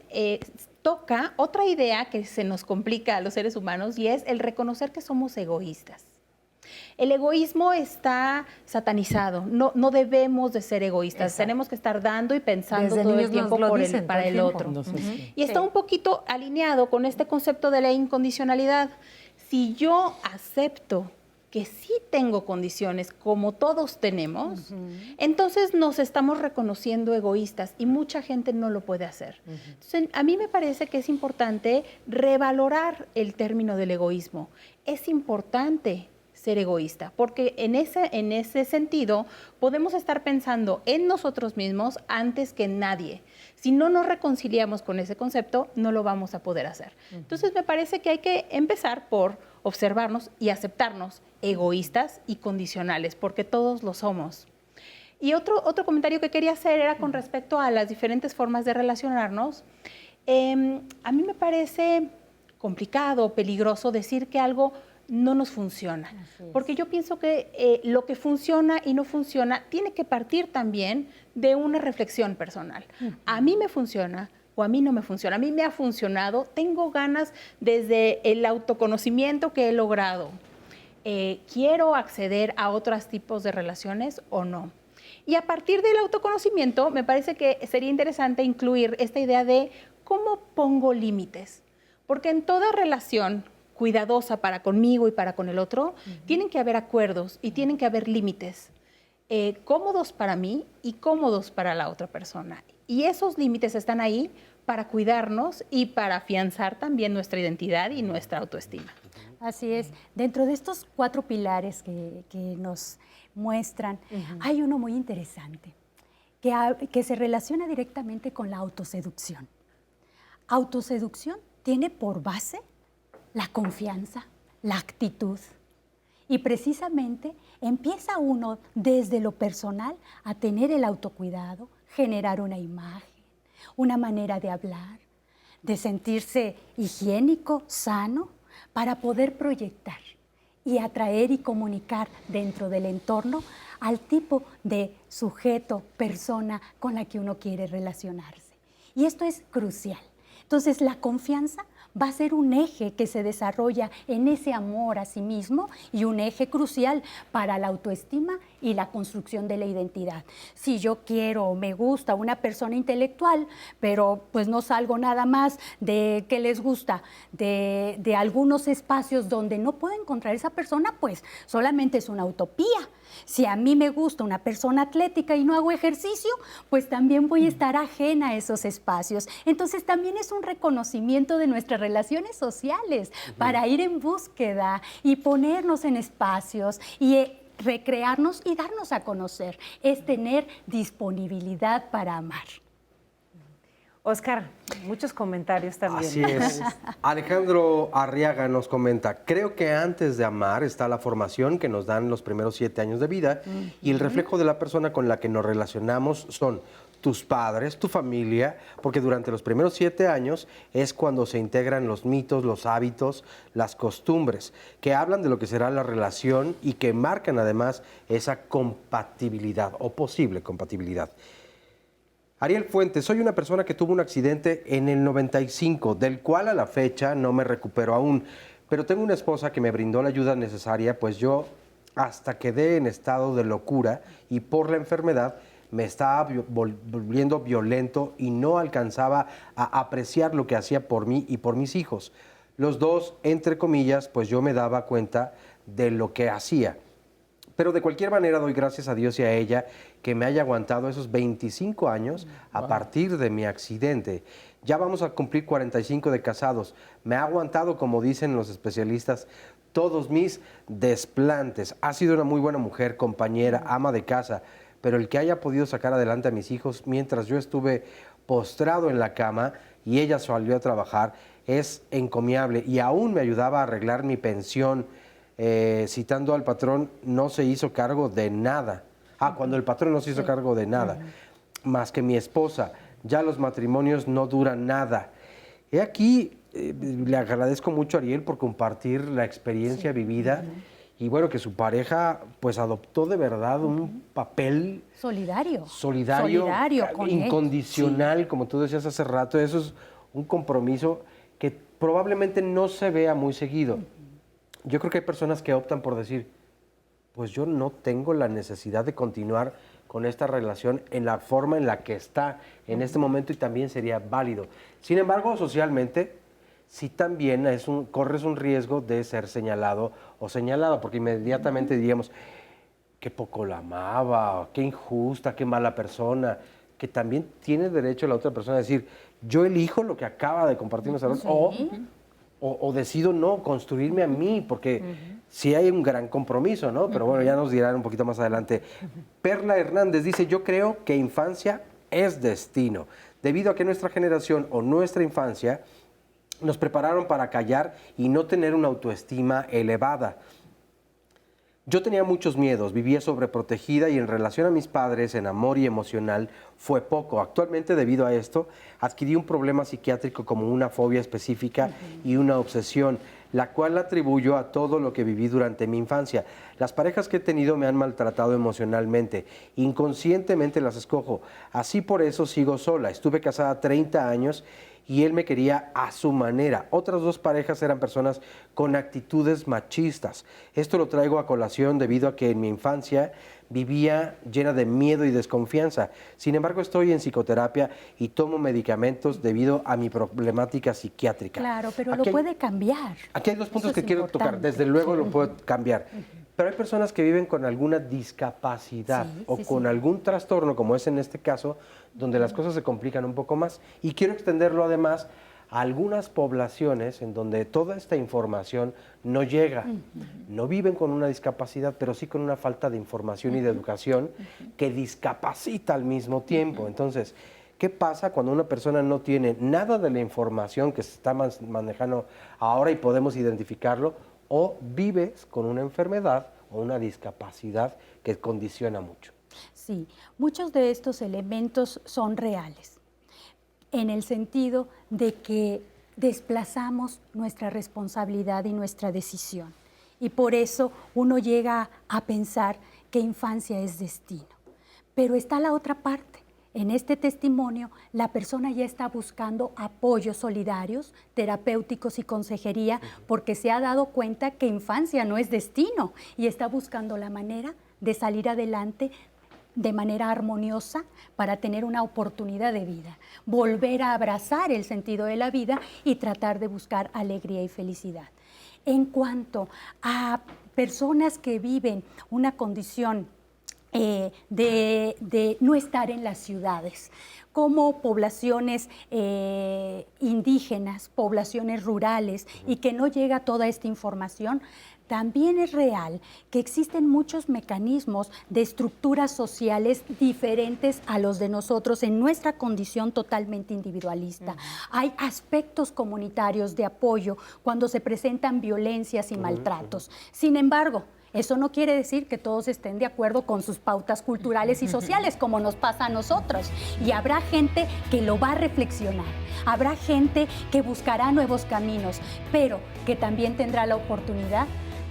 toca otra idea que se nos complica a los seres humanos y es el reconocer que somos egoístas. El egoísmo está satanizado. No debemos de ser egoístas. Exacto. Tenemos que estar dando y pensando Desde todo el niños nos tiempo lo por dicen, para todo el el otro. tiempo. Y está un poquito alineado con este concepto de la incondicionalidad. Si yo acepto que sí tengo condiciones, como todos tenemos, entonces nos estamos reconociendo egoístas y mucha gente no lo puede hacer. Entonces, a mí me parece que es importante revalorar el término del egoísmo. Es importante ser egoísta, porque en ese sentido podemos estar pensando en nosotros mismos antes que en nadie. Si no nos reconciliamos con ese concepto, no lo vamos a poder hacer. Entonces me parece que hay que empezar por observarnos y aceptarnos egoístas y condicionales, porque todos lo somos. Y otro comentario que quería hacer era con respecto a las diferentes formas de relacionarnos. A mí me parece complicado, peligroso decir que algo no nos funciona, porque yo pienso que lo que funciona y no funciona tiene que partir también de una reflexión personal. A mí me funciona o a mí no me funciona. A mí me ha funcionado, tengo ganas desde el autoconocimiento que he logrado. ¿Quiero acceder a otros tipos de relaciones o no? Y a partir del autoconocimiento me parece que sería interesante incluir esta idea de cómo pongo límites, porque en toda relación cuidadosa para conmigo y para con el otro, tienen que haber acuerdos y tienen que haber límites cómodos para mí y cómodos para la otra persona. Y esos límites están ahí para cuidarnos y para afianzar también nuestra identidad y nuestra autoestima. Así es. Dentro de estos 4 pilares que nos muestran, hay uno muy interesante que se relaciona directamente con la autoseducción. Autoseducción tiene por base la confianza, la actitud. Y precisamente empieza uno desde lo personal a tener el autocuidado, generar una imagen, una manera de hablar, de sentirse higiénico, sano, para poder proyectar y atraer y comunicar dentro del entorno al tipo de sujeto, persona con la que uno quiere relacionarse. Y esto es crucial. Entonces, la confianza va a ser un eje que se desarrolla en ese amor a sí mismo y un eje crucial para la autoestima y la construcción de la identidad. Si yo quiero o me gusta una persona intelectual, pero pues no salgo nada más de que les gusta, de algunos espacios donde no puedo encontrar esa persona, pues solamente es una utopía. Si a mí me gusta una persona atlética y no hago ejercicio, pues también voy a estar ajena a esos espacios. Entonces también es un reconocimiento de nuestras relaciones sociales para ir en búsqueda y ponernos en espacios y recrearnos y darnos a conocer. Es tener disponibilidad para amar. Oscar, muchos comentarios también. Así es. Alejandro Arriaga nos comenta, creo que antes de amar está la formación que nos dan los primeros 7 años de vida y el reflejo de la persona con la que nos relacionamos son tus padres, tu familia, porque durante los primeros 7 años es cuando se integran los mitos, los hábitos, las costumbres, que hablan de lo que será la relación y que marcan además esa compatibilidad o posible compatibilidad. Ariel Fuentes, soy una persona que tuvo un accidente en el 95, del cual a la fecha no me recupero aún, pero tengo una esposa que me brindó la ayuda necesaria, pues yo hasta quedé en estado de locura y por la enfermedad me estaba volviendo violento y no alcanzaba a apreciar lo que hacía por mí y por mis hijos. Los dos, entre comillas, pues yo me daba cuenta de lo que hacía. Pero de cualquier manera doy gracias a Dios y a ella que me haya aguantado esos 25 años a partir de mi accidente. Ya vamos a cumplir 45 de casados. Me ha aguantado, como dicen los especialistas, todos mis desplantes. Ha sido una muy buena mujer, compañera, ama de casa, pero el que haya podido sacar adelante a mis hijos mientras yo estuve postrado en la cama y ella salió a trabajar es encomiable y aún me ayudaba a arreglar mi pensión. Citando al patrón, no se hizo cargo de nada. Cuando el patrón no se hizo cargo de nada, más que mi esposa. Ya los matrimonios no duran nada. He aquí, le agradezco mucho a Ariel por compartir la experiencia vivida y bueno, que su pareja pues adoptó de verdad un papel solidario con incondicional, como tú decías hace rato. Eso es un compromiso que probablemente no se vea muy seguido. Yo creo que hay personas que optan por decir, pues yo no tengo la necesidad de continuar con esta relación en la forma en la que está en este momento y también sería válido. Sin embargo, socialmente, sí también corres un riesgo de ser señalado o señalada, porque inmediatamente diríamos, qué poco la amaba, qué injusta, qué mala persona, que también tiene derecho la otra persona a decir, yo elijo lo que acaba de compartir nosotros, o decido no construirme a mí, porque sí hay un gran compromiso, ¿no? Pero bueno, ya nos dirán un poquito más adelante. Perla Hernández dice, yo creo que infancia es destino, debido a que nuestra generación o nuestra infancia nos prepararon para callar y no tener una autoestima elevada. Yo tenía muchos miedos, vivía sobreprotegida y en relación a mis padres, en amor y emocional, fue poco. Actualmente, debido a esto, adquirí un problema psiquiátrico como una fobia específica y una obsesión, la cual atribuyo a todo lo que viví durante mi infancia. Las parejas que he tenido me han maltratado emocionalmente, inconscientemente las escojo. Así por eso sigo sola. Estuve casada 30 años y él me quería a su manera. Otras 2 parejas eran personas con actitudes machistas. Esto lo traigo a colación debido a que en mi infancia vivía llena de miedo y desconfianza. Sin embargo, estoy en psicoterapia y tomo medicamentos debido a mi problemática psiquiátrica. Claro, pero lo puede cambiar. Aquí hay 2 puntos que quiero tocar. Desde luego lo puedo cambiar. Pero hay personas que viven con alguna discapacidad con algún trastorno, como es en este caso, donde las cosas se complican un poco más. Y quiero extenderlo además a algunas poblaciones en donde toda esta información no llega. No viven con una discapacidad, pero sí con una falta de información y de educación que discapacita al mismo tiempo. Entonces, ¿qué pasa cuando una persona no tiene nada de la información que se está manejando ahora y podemos identificarlo? O vives con una enfermedad o una discapacidad que condiciona mucho. Sí, muchos de estos elementos son reales, en el sentido de que desplazamos nuestra responsabilidad y nuestra decisión. Y por eso uno llega a pensar que infancia es destino. Pero está la otra parte. En este testimonio, la persona ya está buscando apoyos solidarios, terapéuticos y consejería, porque se ha dado cuenta que infancia no es destino y está buscando la manera de salir adelante de manera armoniosa para tener una oportunidad de vida, volver a abrazar el sentido de la vida y tratar de buscar alegría y felicidad. En cuanto a personas que viven una condición de no estar en las ciudades, como poblaciones indígenas, poblaciones rurales, y que no llega toda esta información, también es real que existen muchos mecanismos de estructuras sociales diferentes a los de nosotros en nuestra condición totalmente individualista. Hay aspectos comunitarios de apoyo cuando se presentan violencias y maltratos. Sin embargo, eso no quiere decir que todos estén de acuerdo con sus pautas culturales y sociales, como nos pasa a nosotros. Y habrá gente que lo va a reflexionar, habrá gente que buscará nuevos caminos, pero que también tendrá la oportunidad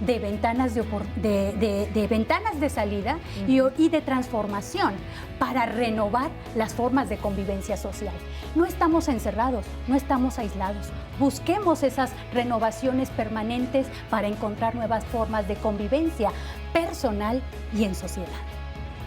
de ventanas de ventanas de salida y de transformación para renovar las formas de convivencia social. No estamos encerrados, no estamos aislados. Busquemos esas renovaciones permanentes para encontrar nuevas formas de convivencia personal y en sociedad.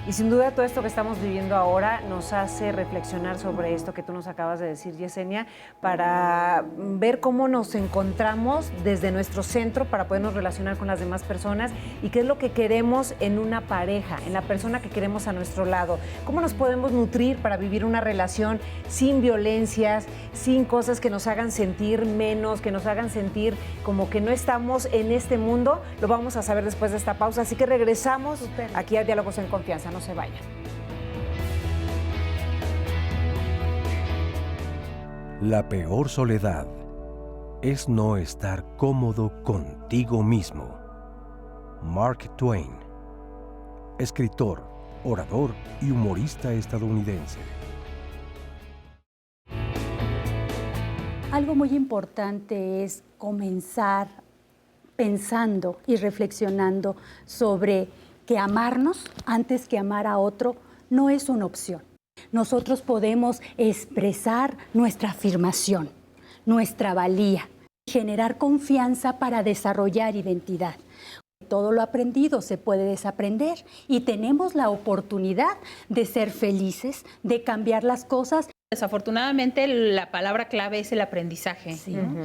Y sin duda todo esto que estamos viviendo ahora nos hace reflexionar sobre esto que tú nos acabas de decir, Yesenia, para ver cómo nos encontramos desde nuestro centro para podernos relacionar con las demás personas y qué es lo que queremos en una pareja, en la persona que queremos a nuestro lado. Cómo nos podemos nutrir para vivir una relación sin violencias, sin cosas que nos hagan sentir menos, que nos hagan sentir como que no estamos en este mundo. Lo vamos a saber después de esta pausa, así que regresamos aquí a Diálogos en Confianza. No se vayan. La peor soledad es no estar cómodo contigo mismo. Mark Twain, escritor, orador y humorista estadounidense. Algo muy importante es comenzar pensando y reflexionando sobre que amarnos antes que amar a otro no es una opción. Nosotros podemos expresar nuestra afirmación, nuestra valía, generar confianza para desarrollar identidad. Todo lo aprendido se puede desaprender y tenemos la oportunidad de ser felices, de cambiar las cosas. Desafortunadamente, la palabra clave es el aprendizaje. Sí. ¿No?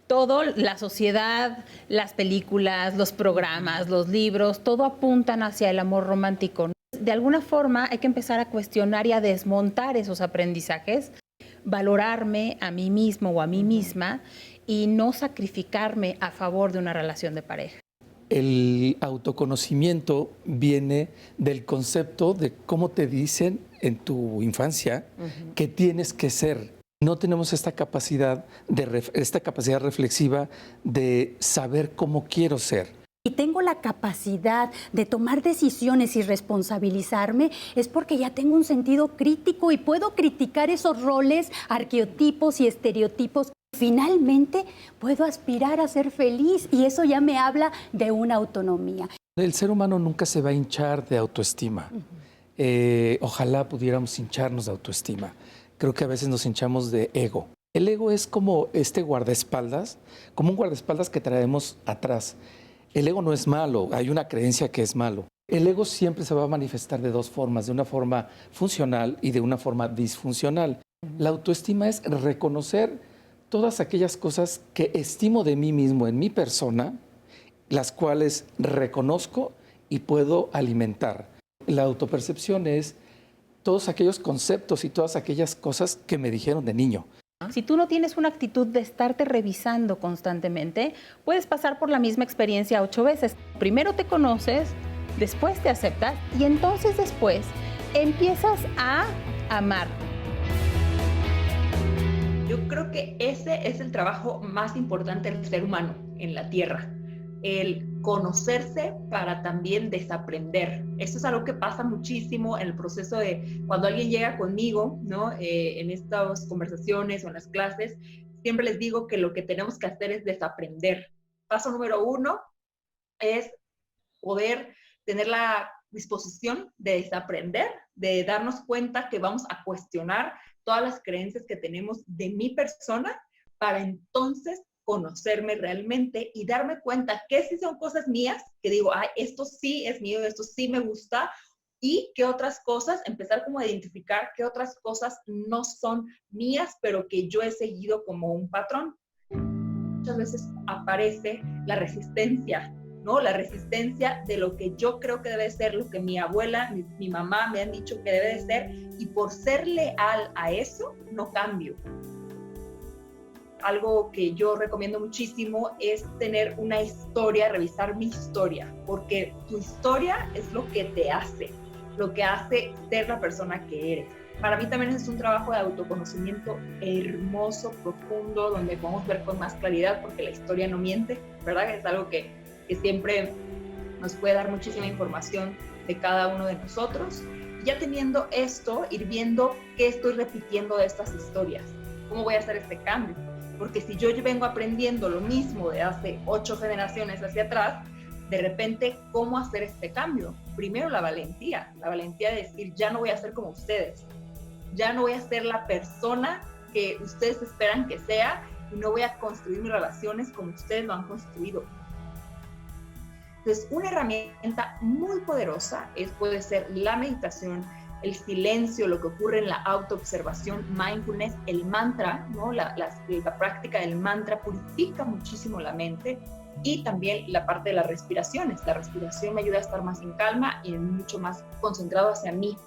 Todo, la sociedad, las películas, los programas, los libros, todo apuntan hacia el amor romántico. De alguna forma hay que empezar a cuestionar y a desmontar esos aprendizajes, valorarme a mí mismo o a mí misma y no sacrificarme a favor de una relación de pareja. El autoconocimiento viene del concepto de cómo te dicen en tu infancia que tienes que ser. No tenemos esta capacidad reflexiva de saber cómo quiero ser. Y tengo la capacidad de tomar decisiones y responsabilizarme, es porque ya tengo un sentido crítico y puedo criticar esos roles, arqueotipos y estereotipos. Finalmente puedo aspirar a ser feliz y eso ya me habla de una autonomía. El ser humano nunca se va a hinchar de autoestima. Ojalá pudiéramos hincharnos de autoestima. Creo que a veces nos hinchamos de ego. El ego es como este guardaespaldas, como un guardaespaldas que traemos atrás. El ego no es malo, hay una creencia que es malo. El ego siempre se va a manifestar de dos formas, de una forma funcional y de una forma disfuncional. La autoestima es reconocer todas aquellas cosas que estimo de mí mismo en mi persona, las cuales reconozco y puedo alimentar. La autopercepción es todos aquellos conceptos y todas aquellas cosas que me dijeron de niño. Si tú no tienes una actitud de estarte revisando constantemente, puedes pasar por la misma experiencia 8 veces. Primero te conoces, después te aceptas y entonces después empiezas a amar. Yo creo que ese es el trabajo más importante del ser humano en la Tierra, el conocerse para también desaprender. Eso es algo que pasa muchísimo en el proceso de cuando alguien llega conmigo, ¿no? En estas conversaciones o en las clases, siempre les digo que lo que tenemos que hacer es desaprender. Paso número 1 es poder tener la disposición de desaprender, de darnos cuenta que vamos a cuestionar todas las creencias que tenemos de mi persona para entonces conocerme realmente y darme cuenta que sí son cosas mías, que digo, ay, esto sí es mío, esto sí me gusta, y que otras cosas, empezar como a identificar qué otras cosas no son mías, pero que yo he seguido como un patrón. Muchas veces aparece la resistencia, ¿no? La resistencia de lo que yo creo que debe ser, lo que mi abuela, mi mamá me han dicho que debe de ser, y por ser leal a eso, no cambio. Algo que yo recomiendo muchísimo es tener una historia, revisar mi historia, porque tu historia es lo que te hace, lo que hace ser la persona que eres. Para mí también es un trabajo de autoconocimiento hermoso, profundo, donde podemos ver con más claridad, porque la historia no miente, ¿verdad? Es algo que siempre nos puede dar muchísima información de cada uno de nosotros. Y ya teniendo esto, ir viendo qué estoy repitiendo de estas historias, cómo voy a hacer este cambio. Porque si yo vengo aprendiendo lo mismo de hace 8 generaciones hacia atrás, de repente, ¿cómo hacer este cambio? Primero la valentía de decir, ya no voy a ser como ustedes, ya no voy a ser la persona que ustedes esperan que sea y no voy a construir mis relaciones como ustedes lo han construido. Entonces, una herramienta muy poderosa puede ser la meditación, el silencio, lo que ocurre en la autoobservación, mindfulness, el mantra, ¿no? La práctica del mantra purifica muchísimo la mente, y también la parte de las respiraciones. La respiración me ayuda a estar más en calma y mucho más concentrado hacia mí.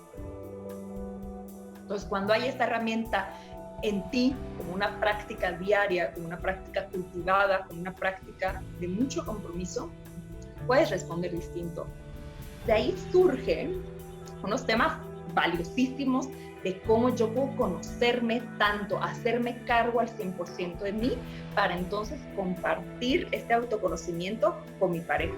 Entonces, cuando hay esta herramienta en ti, como una práctica diaria, como una práctica cultivada, como una práctica de mucho compromiso, puedes responder distinto. De ahí surgen unos temas valiosísimos de cómo yo puedo conocerme tanto, hacerme cargo al 100% de mí, para entonces compartir este autoconocimiento con mi pareja.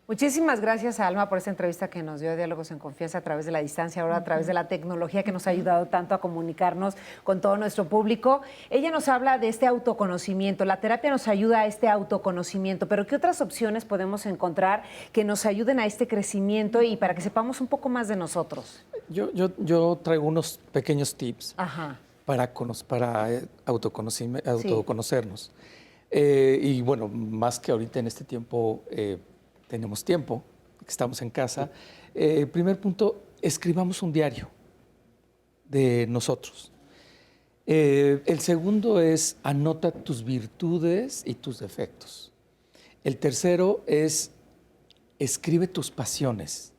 Muchísimas gracias a Alma por esta entrevista que nos dio Diálogos en Confianza a través de la distancia, ahora a través de la tecnología que nos ha ayudado tanto a comunicarnos con todo nuestro público. Ella nos habla de este autoconocimiento, la terapia nos ayuda a este autoconocimiento, pero ¿qué otras opciones podemos encontrar que nos ayuden a este crecimiento y para que sepamos un poco más de nosotros? Yo traigo unos pequeños tips para autoconocernos. Y bueno, más que ahorita en este tiempo tenemos tiempo, que estamos en casa. Primer punto, escribamos un diario de nosotros. El segundo es anota tus virtudes y tus defectos. El tercero es escribe tus pasiones.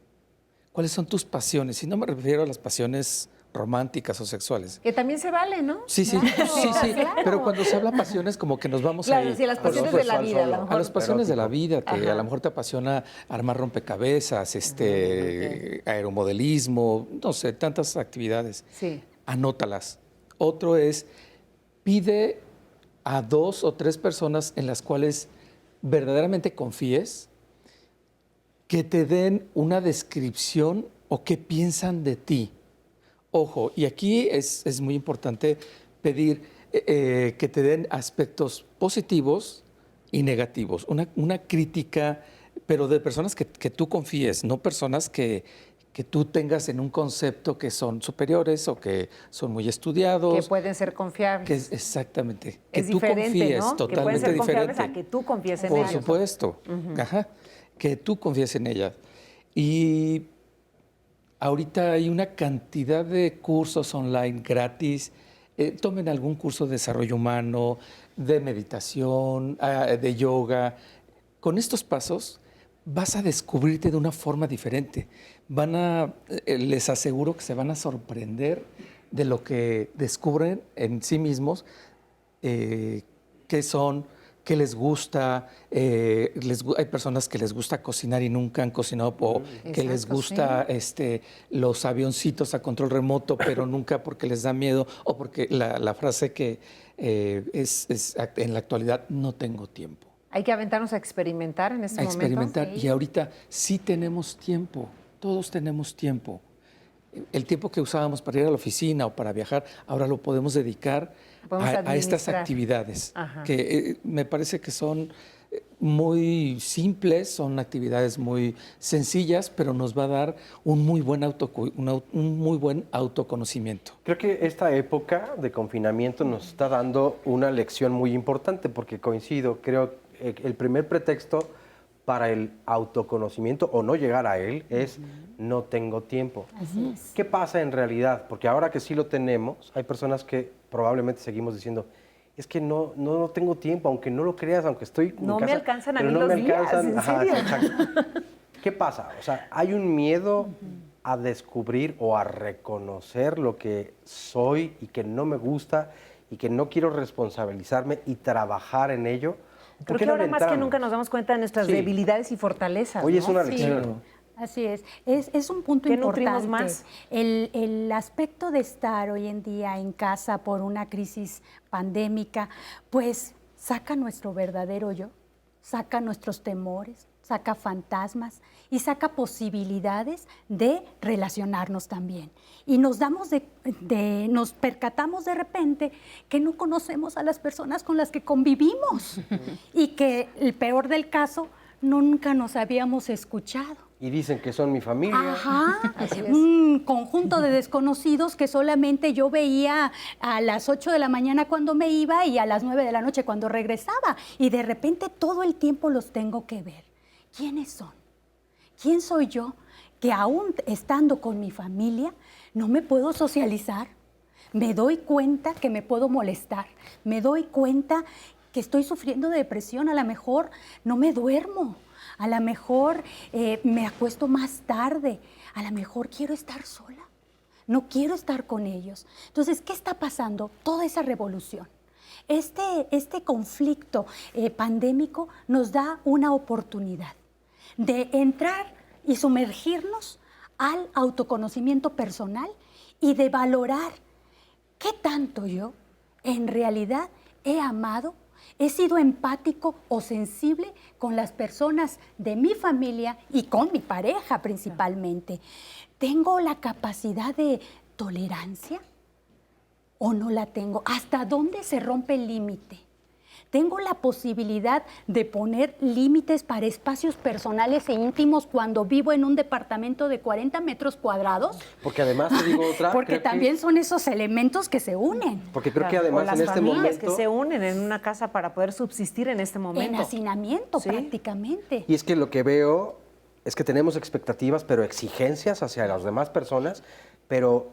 ¿Cuáles son tus pasiones? Y no me refiero a las pasiones románticas o sexuales. Que también se vale, ¿no? Sí, sí, Claro. pero cuando se habla de pasiones como que nos vamos Claro, ahí. sí, las pasiones de la vida, a lo mejor. A las pasiones de la vida, que Ajá. a lo mejor te apasiona armar rompecabezas, aeromodelismo, no sé, tantas actividades. Sí. Anótalas. Otro es, pide a 2 o 3 personas en las cuales verdaderamente confíes que te den una descripción o qué piensan de ti. Ojo, y aquí es muy importante pedir que te den aspectos positivos y negativos. Una crítica, pero de personas que tú confíes, no personas que tú tengas en un concepto que son superiores o que son muy estudiados. Que pueden ser confiables. Exactamente. Que Es tú diferente, confíes, ¿no? totalmente que pueden ser confiables diferente. a que tú confíes en Por ellos. supuesto. Ajá. Que tú confíes en ella. Y ahorita hay una cantidad de cursos online gratis. Tomen algún curso de desarrollo humano, de meditación, de yoga. Con estos pasos vas a descubrirte de una forma diferente. Les aseguro que se van a sorprender de lo que descubren en sí mismos, qué son, qué les gusta. Hay personas que les gusta cocinar y nunca han cocinado, o que les gusta los avioncitos a control remoto, pero nunca porque les da miedo, o porque la frase que es en la actualidad, no tengo tiempo. Hay que aventarnos a experimentar en este momento. Experimentar. Sí. Y ahorita sí tenemos tiempo, todos tenemos tiempo. El tiempo que usábamos para ir a la oficina o para viajar, ahora lo podemos dedicar a estas actividades, que me parece que son muy simples, son actividades muy sencillas, pero nos va a dar un muy buen autoconocimiento. Creo que esta época de confinamiento nos está dando una lección muy importante, porque coincido, creo que el primer pretexto para el autoconocimiento o no llegar a él es no tengo tiempo. Así es. ¿Qué pasa en realidad? Porque ahora que sí lo tenemos, hay personas que probablemente seguimos diciendo, es que no tengo tiempo, aunque no lo creas, aunque estoy en No casa, me alcanzan a pero mí no los me días, alcanzan. ¿en serio? Exacto. ¿Qué pasa? O sea, hay un miedo a descubrir o a reconocer lo que soy y que no me gusta y que no quiero responsabilizarme y trabajar en ello. Creo que ahora más que nunca nos damos cuenta de nuestras debilidades y fortalezas. Hoy es ¿no? una lección. Sí. Así es. Es un punto ¿Qué importante. nutrimos más? El aspecto de estar hoy en día en casa por una crisis pandémica, pues saca nuestro verdadero yo, saca nuestros temores, saca fantasmas y saca posibilidades de relacionarnos también. Y nos nos percatamos de repente que no conocemos a las personas con las que convivimos y que el peor del caso, nunca nos habíamos escuchado. Y dicen que son mi familia. Ajá, un conjunto de desconocidos que solamente yo veía a las 8 de la mañana cuando me iba y a las 9 de la noche cuando regresaba. Y de repente todo el tiempo los tengo que ver. ¿Quiénes son? ¿Quién soy yo que aún estando con mi familia no me puedo socializar? Me doy cuenta que me puedo molestar. Me doy cuenta que estoy sufriendo de depresión. A lo mejor no me duermo. A lo mejor me acuesto más tarde, a lo mejor quiero estar sola, no quiero estar con ellos. Entonces, ¿qué está pasando? Toda esa revolución. Este conflicto pandémico nos da una oportunidad de entrar y sumergirnos al autoconocimiento personal y de valorar qué tanto yo en realidad he amado. He sido empático o sensible con las personas de mi familia y con mi pareja principalmente. ¿Tengo la capacidad de tolerancia o no la tengo? ¿Hasta dónde se rompe el límite? Tengo la posibilidad de poner límites para espacios personales e íntimos cuando vivo en un departamento de 40 metros cuadrados. Porque además te digo otra. Porque también son esos elementos que se unen. Porque creo que además las en este familias momento que se unen en una casa para poder subsistir en este momento. En hacinamiento, prácticamente. Y es que lo que veo es que tenemos expectativas, pero exigencias hacia las demás personas, pero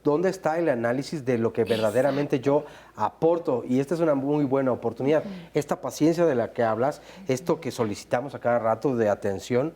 ¿dónde está el análisis de lo que verdaderamente yo aporto? Y esta es una muy buena oportunidad. Esta paciencia de la que hablas, esto que solicitamos a cada rato de atención,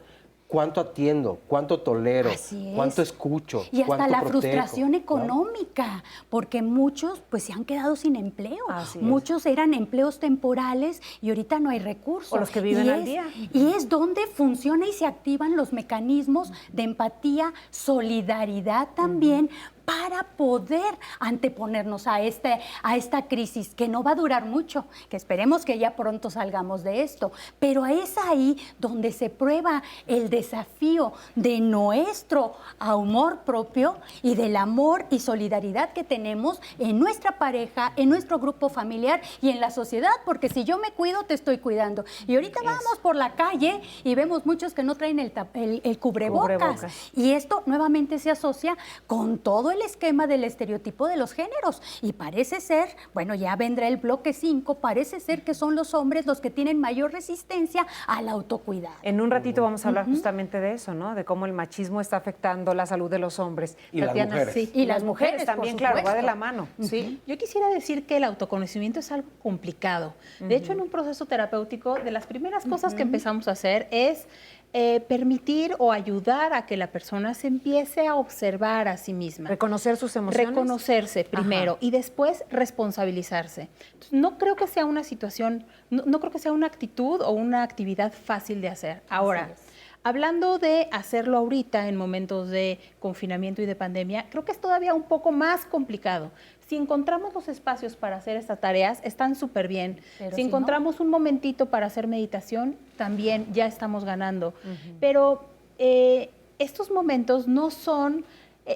¿cuánto atiendo? ¿Cuánto tolero? ¿Cuánto escucho? Y hasta ¿cuánto la protejo? frustración económica, porque muchos pues se han quedado sin empleo. Muchos eran empleos temporales y ahorita no hay recursos. O los que viven al día. Y es donde funciona y se activan los mecanismos de empatía, solidaridad también, para poder anteponernos a esta crisis que no va a durar mucho, que esperemos que ya pronto salgamos de esto, pero es ahí donde se prueba el desafío de nuestro amor propio y del amor y solidaridad que tenemos en nuestra pareja, en nuestro grupo familiar y en la sociedad, porque si yo me cuido, te estoy cuidando. Y ahorita vamos por la calle y vemos muchos que no traen el cubrebocas. Y esto nuevamente se asocia con todo el esquema del estereotipo de los géneros. Y parece ser, bueno, ya vendrá el bloque 5, parece ser que son los hombres los que tienen mayor resistencia al autocuidado. En un ratito vamos a hablar justamente de eso, ¿no? De cómo el machismo está afectando la salud de los hombres. Y Tatiana, las mujeres. Sí. Y las mujeres también, claro, va de la mano. Sí. Yo quisiera decir que el autoconocimiento es algo complicado. De hecho, en un proceso terapéutico, de las primeras cosas que empezamos a hacer es permitir o ayudar a que la persona se empiece a observar a sí misma. Reconocer sus emociones. Reconocerse primero y después responsabilizarse. Entonces, no creo que sea una situación, no creo que sea una actitud o una actividad fácil de hacer. Ahora, hablando de hacerlo ahorita en momentos de confinamiento y de pandemia, creo que es todavía un poco más complicado. Si encontramos los espacios para hacer estas tareas, están súper bien. Si encontramos un momentito para hacer meditación, también ya estamos ganando. Pero estos momentos no son...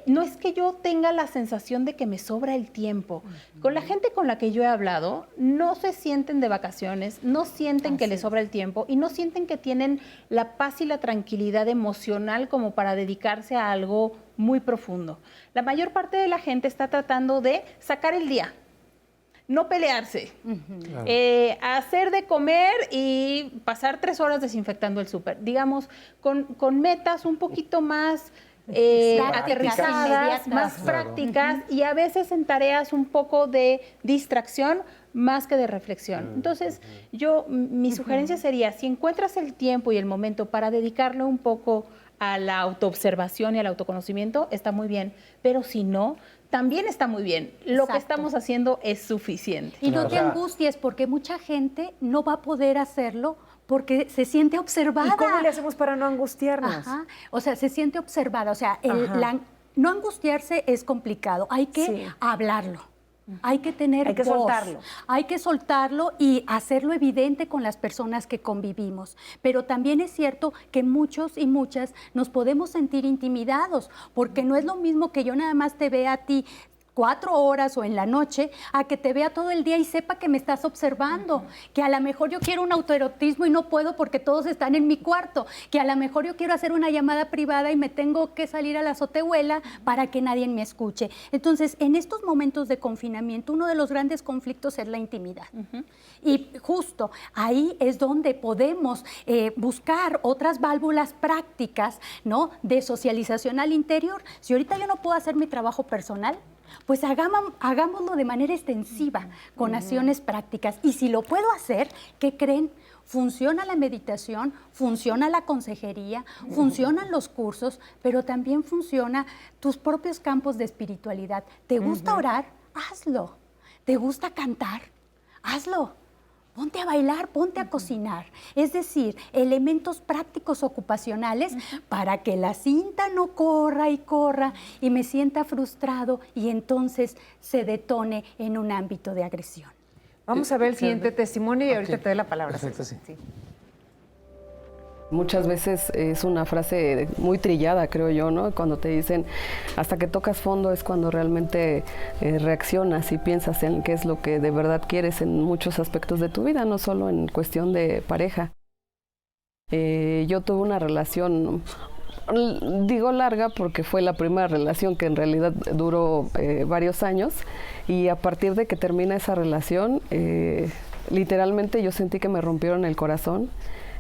no es que yo tenga la sensación de que me sobra el tiempo. Con la gente con la que yo he hablado, no se sienten de vacaciones, no sienten que les sobra el tiempo y no sienten que tienen la paz y la tranquilidad emocional como para dedicarse a algo muy profundo. La mayor parte de la gente está tratando de sacar el día, no pelearse, hacer de comer y pasar 3 horas desinfectando el súper. Digamos, con metas un poquito más... aterrizadas, más prácticas y a veces en tareas un poco de distracción más que de reflexión. Entonces, mi sugerencia sería, si encuentras el tiempo y el momento para dedicarle un poco a la autoobservación y al autoconocimiento, está muy bien, pero si no, también está muy bien. Lo que estamos haciendo es suficiente. Y no te angusties, porque mucha gente no va a poder hacerlo porque se siente observada. ¿Y cómo le hacemos para no angustiarnos? O sea, se siente observada. O sea, no angustiarse es complicado. Hay que hablarlo. Hay que tener Hay que voz. soltarlo. Hay que soltarlo y hacerlo evidente con las personas que convivimos. Pero también es cierto que muchos y muchas nos podemos sentir intimidados, porque no es lo mismo que yo nada más te vea a ti 4 horas o en la noche, a que te vea todo el día y sepa que me estás observando, que a lo mejor yo quiero un autoerotismo y no puedo porque todos están en mi cuarto, que a lo mejor yo quiero hacer una llamada privada y me tengo que salir a la azotehuela para que nadie me escuche. Entonces, en estos momentos de confinamiento, uno de los grandes conflictos es la intimidad. Y justo ahí es donde podemos buscar otras válvulas prácticas, ¿no?, de socialización al interior. Si ahorita yo no puedo hacer mi trabajo personal, pues hagámoslo de manera extensiva, con acciones prácticas. Y si lo puedo hacer, ¿qué creen? Funciona la meditación, funciona la consejería, funcionan los cursos, pero también funciona tus propios campos de espiritualidad. ¿Te gusta orar? Hazlo. ¿Te gusta cantar? Hazlo. Ponte a bailar, ponte a cocinar. Es decir, elementos prácticos ocupacionales para que la cinta no corra y me sienta frustrado y entonces se detone en un ámbito de agresión. Vamos a ver el siguiente testimonio y ahorita te doy la palabra. Perfecto, sí. Muchas veces es una frase muy trillada, creo yo, ¿no? Cuando te dicen, hasta que tocas fondo es cuando realmente reaccionas y piensas en qué es lo que de verdad quieres en muchos aspectos de tu vida, no solo en cuestión de pareja. Yo tuve una relación, digo larga porque fue la primera relación que en realidad duró varios años, y a partir de que termina esa relación, literalmente yo sentí que me rompieron el corazón.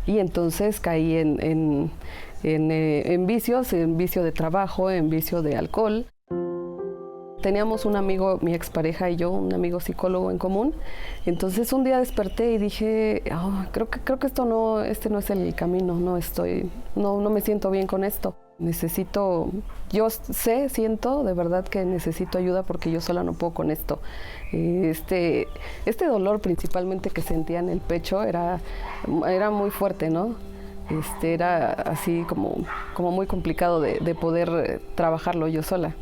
Y entonces caí en vicios, en vicio de trabajo, en vicio de alcohol. Teníamos un amigo, mi expareja y yo, un amigo psicólogo en común. Entonces un día desperté y dije, creo que este no es el camino, no me siento bien con esto. Siento de verdad que necesito ayuda porque yo sola no puedo con esto. Este dolor principalmente que sentía en el pecho era muy fuerte, ¿no? Era así como muy complicado de poder trabajarlo yo sola.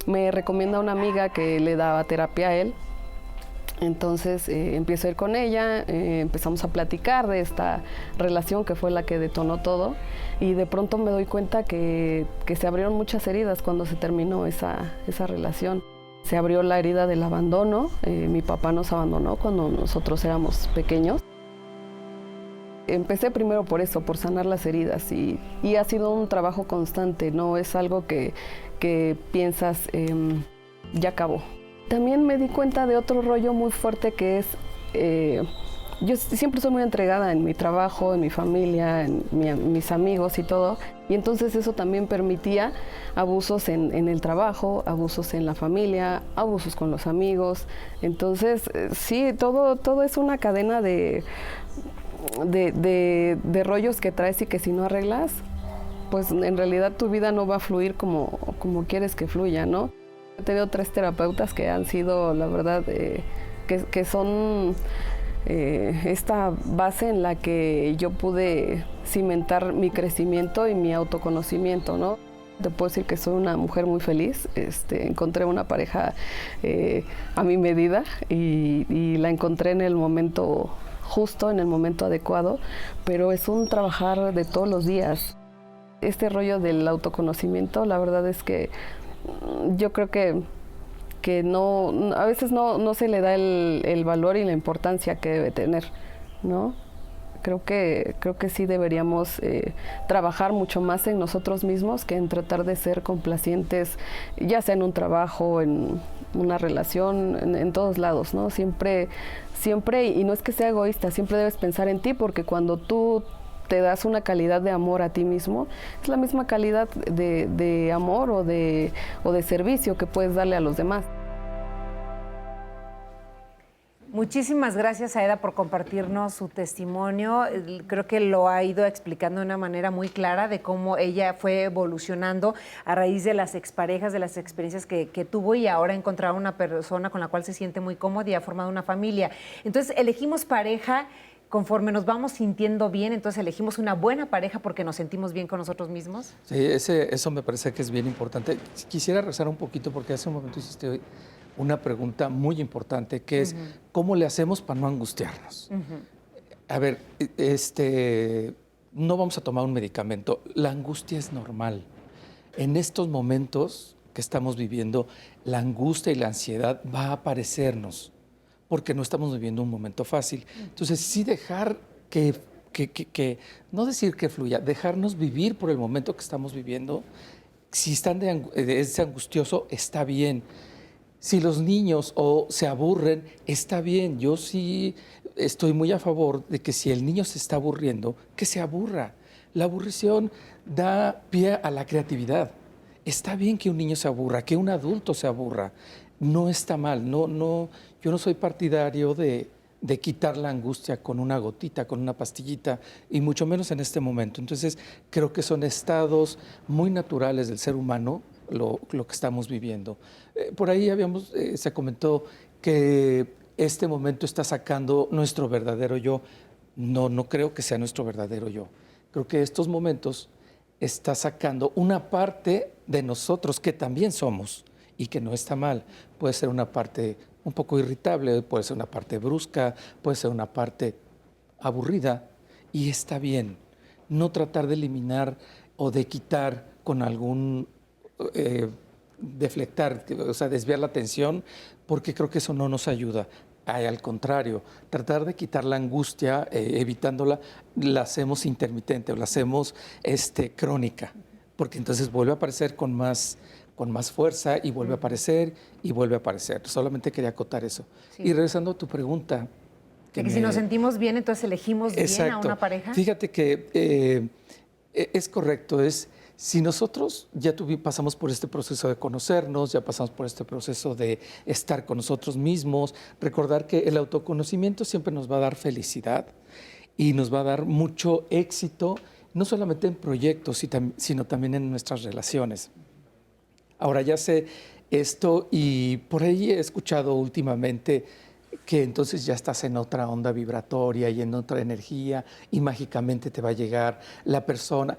Me recomienda una amiga que le daba terapia a él. Entonces empiezo a ir con ella, empezamos a platicar de esta relación que fue la que detonó todo, y de pronto me doy cuenta que se abrieron muchas heridas cuando se terminó esa relación. Se abrió la herida del abandono, mi papá nos abandonó cuando nosotros éramos pequeños. Empecé primero por eso, por sanar las heridas, y ha sido un trabajo constante, no es algo que piensas, ya acabó. También me di cuenta de otro rollo muy fuerte que es, yo siempre soy muy entregada en mi trabajo, en mi familia, en mis amigos y todo, y entonces eso también permitía abusos en el trabajo, abusos en la familia, abusos con los amigos. Entonces, sí, todo es una cadena de rollos que traes y que si no arreglas, pues en realidad tu vida no va a fluir como quieres que fluya, ¿no? He tenido 3 terapeutas que han sido, la verdad, que son esta base en la que yo pude cimentar mi crecimiento y mi autoconocimiento, ¿no? Te puedo decir que soy una mujer muy feliz. Encontré una pareja a mi medida y la encontré en el momento justo, en el momento adecuado, pero es un trabajar de todos los días. Este rollo del autoconocimiento, la verdad es que yo creo que no, a veces no se le da el valor y la importancia que debe tener, ¿no? Creo que sí deberíamos trabajar mucho más en nosotros mismos que en tratar de ser complacientes, ya sea en un trabajo, en una relación, en todos lados, ¿no? Siempre, y no es que sea egoísta, siempre debes pensar en ti, porque cuando tú te das una calidad de amor a ti mismo, es la misma calidad de amor o de servicio que puedes darle a los demás. Muchísimas gracias, Aeda, por compartirnos su testimonio. Creo que lo ha ido explicando de una manera muy clara de cómo ella fue evolucionando a raíz de las exparejas, de las experiencias que tuvo, y ahora ha encontrado una persona con la cual se siente muy cómoda y ha formado una familia. Entonces, elegimos pareja conforme nos vamos sintiendo bien, entonces elegimos una buena pareja porque nos sentimos bien con nosotros mismos. Sí, eso me parece que es bien importante. Quisiera rezar un poquito porque hace un momento hiciste una pregunta muy importante, que es ¿cómo le hacemos para no angustiarnos? A ver, no vamos a tomar un medicamento. La angustia es normal. En estos momentos que estamos viviendo, la angustia y la ansiedad va a aparecernos porque no estamos viviendo un momento fácil. Entonces, sí dejar que no decir que fluya, dejarnos vivir por el momento que estamos viviendo. Si es angustioso, está bien. Si los niños se aburren, está bien. Yo sí estoy muy a favor de que si el niño se está aburriendo, que se aburra. La aburrición da pie a la creatividad. Está bien que un niño se aburra, que un adulto se aburra. No está mal. Yo no soy partidario de quitar la angustia con una gotita, con una pastillita, y mucho menos en este momento. Entonces, creo que son estados muy naturales del ser humano lo que estamos viviendo. Por ahí se comentó que este momento está sacando nuestro verdadero yo. No creo que sea nuestro verdadero yo. Creo que estos momentos está sacando una parte de nosotros que también somos y que no está mal. Puede ser una parte un poco irritable, puede ser una parte brusca, puede ser una parte aburrida, y está bien. no tratar de eliminar o de quitar con algún deflectar, o sea, desviar la atención, porque creo que eso no nos ayuda. Al contrario, tratar de quitar la angustia, evitándola, la hacemos intermitente o la hacemos crónica, porque entonces vuelve a aparecer con más fuerza y vuelve a aparecer y vuelve a aparecer. Solamente quería acotar eso. Sí. Y regresando a tu pregunta. Que si nos sentimos bien, entonces elegimos bien a una pareja. Fíjate que es correcto, si nosotros ya pasamos por este proceso de conocernos, ya pasamos por este proceso de estar con nosotros mismos, recordar que el autoconocimiento siempre nos va a dar felicidad y nos va a dar mucho éxito, no solamente en proyectos, sino también en nuestras relaciones. Ahora ya sé esto y por ahí he escuchado últimamente que entonces ya estás en otra onda vibratoria y en otra energía y mágicamente te va a llegar la persona.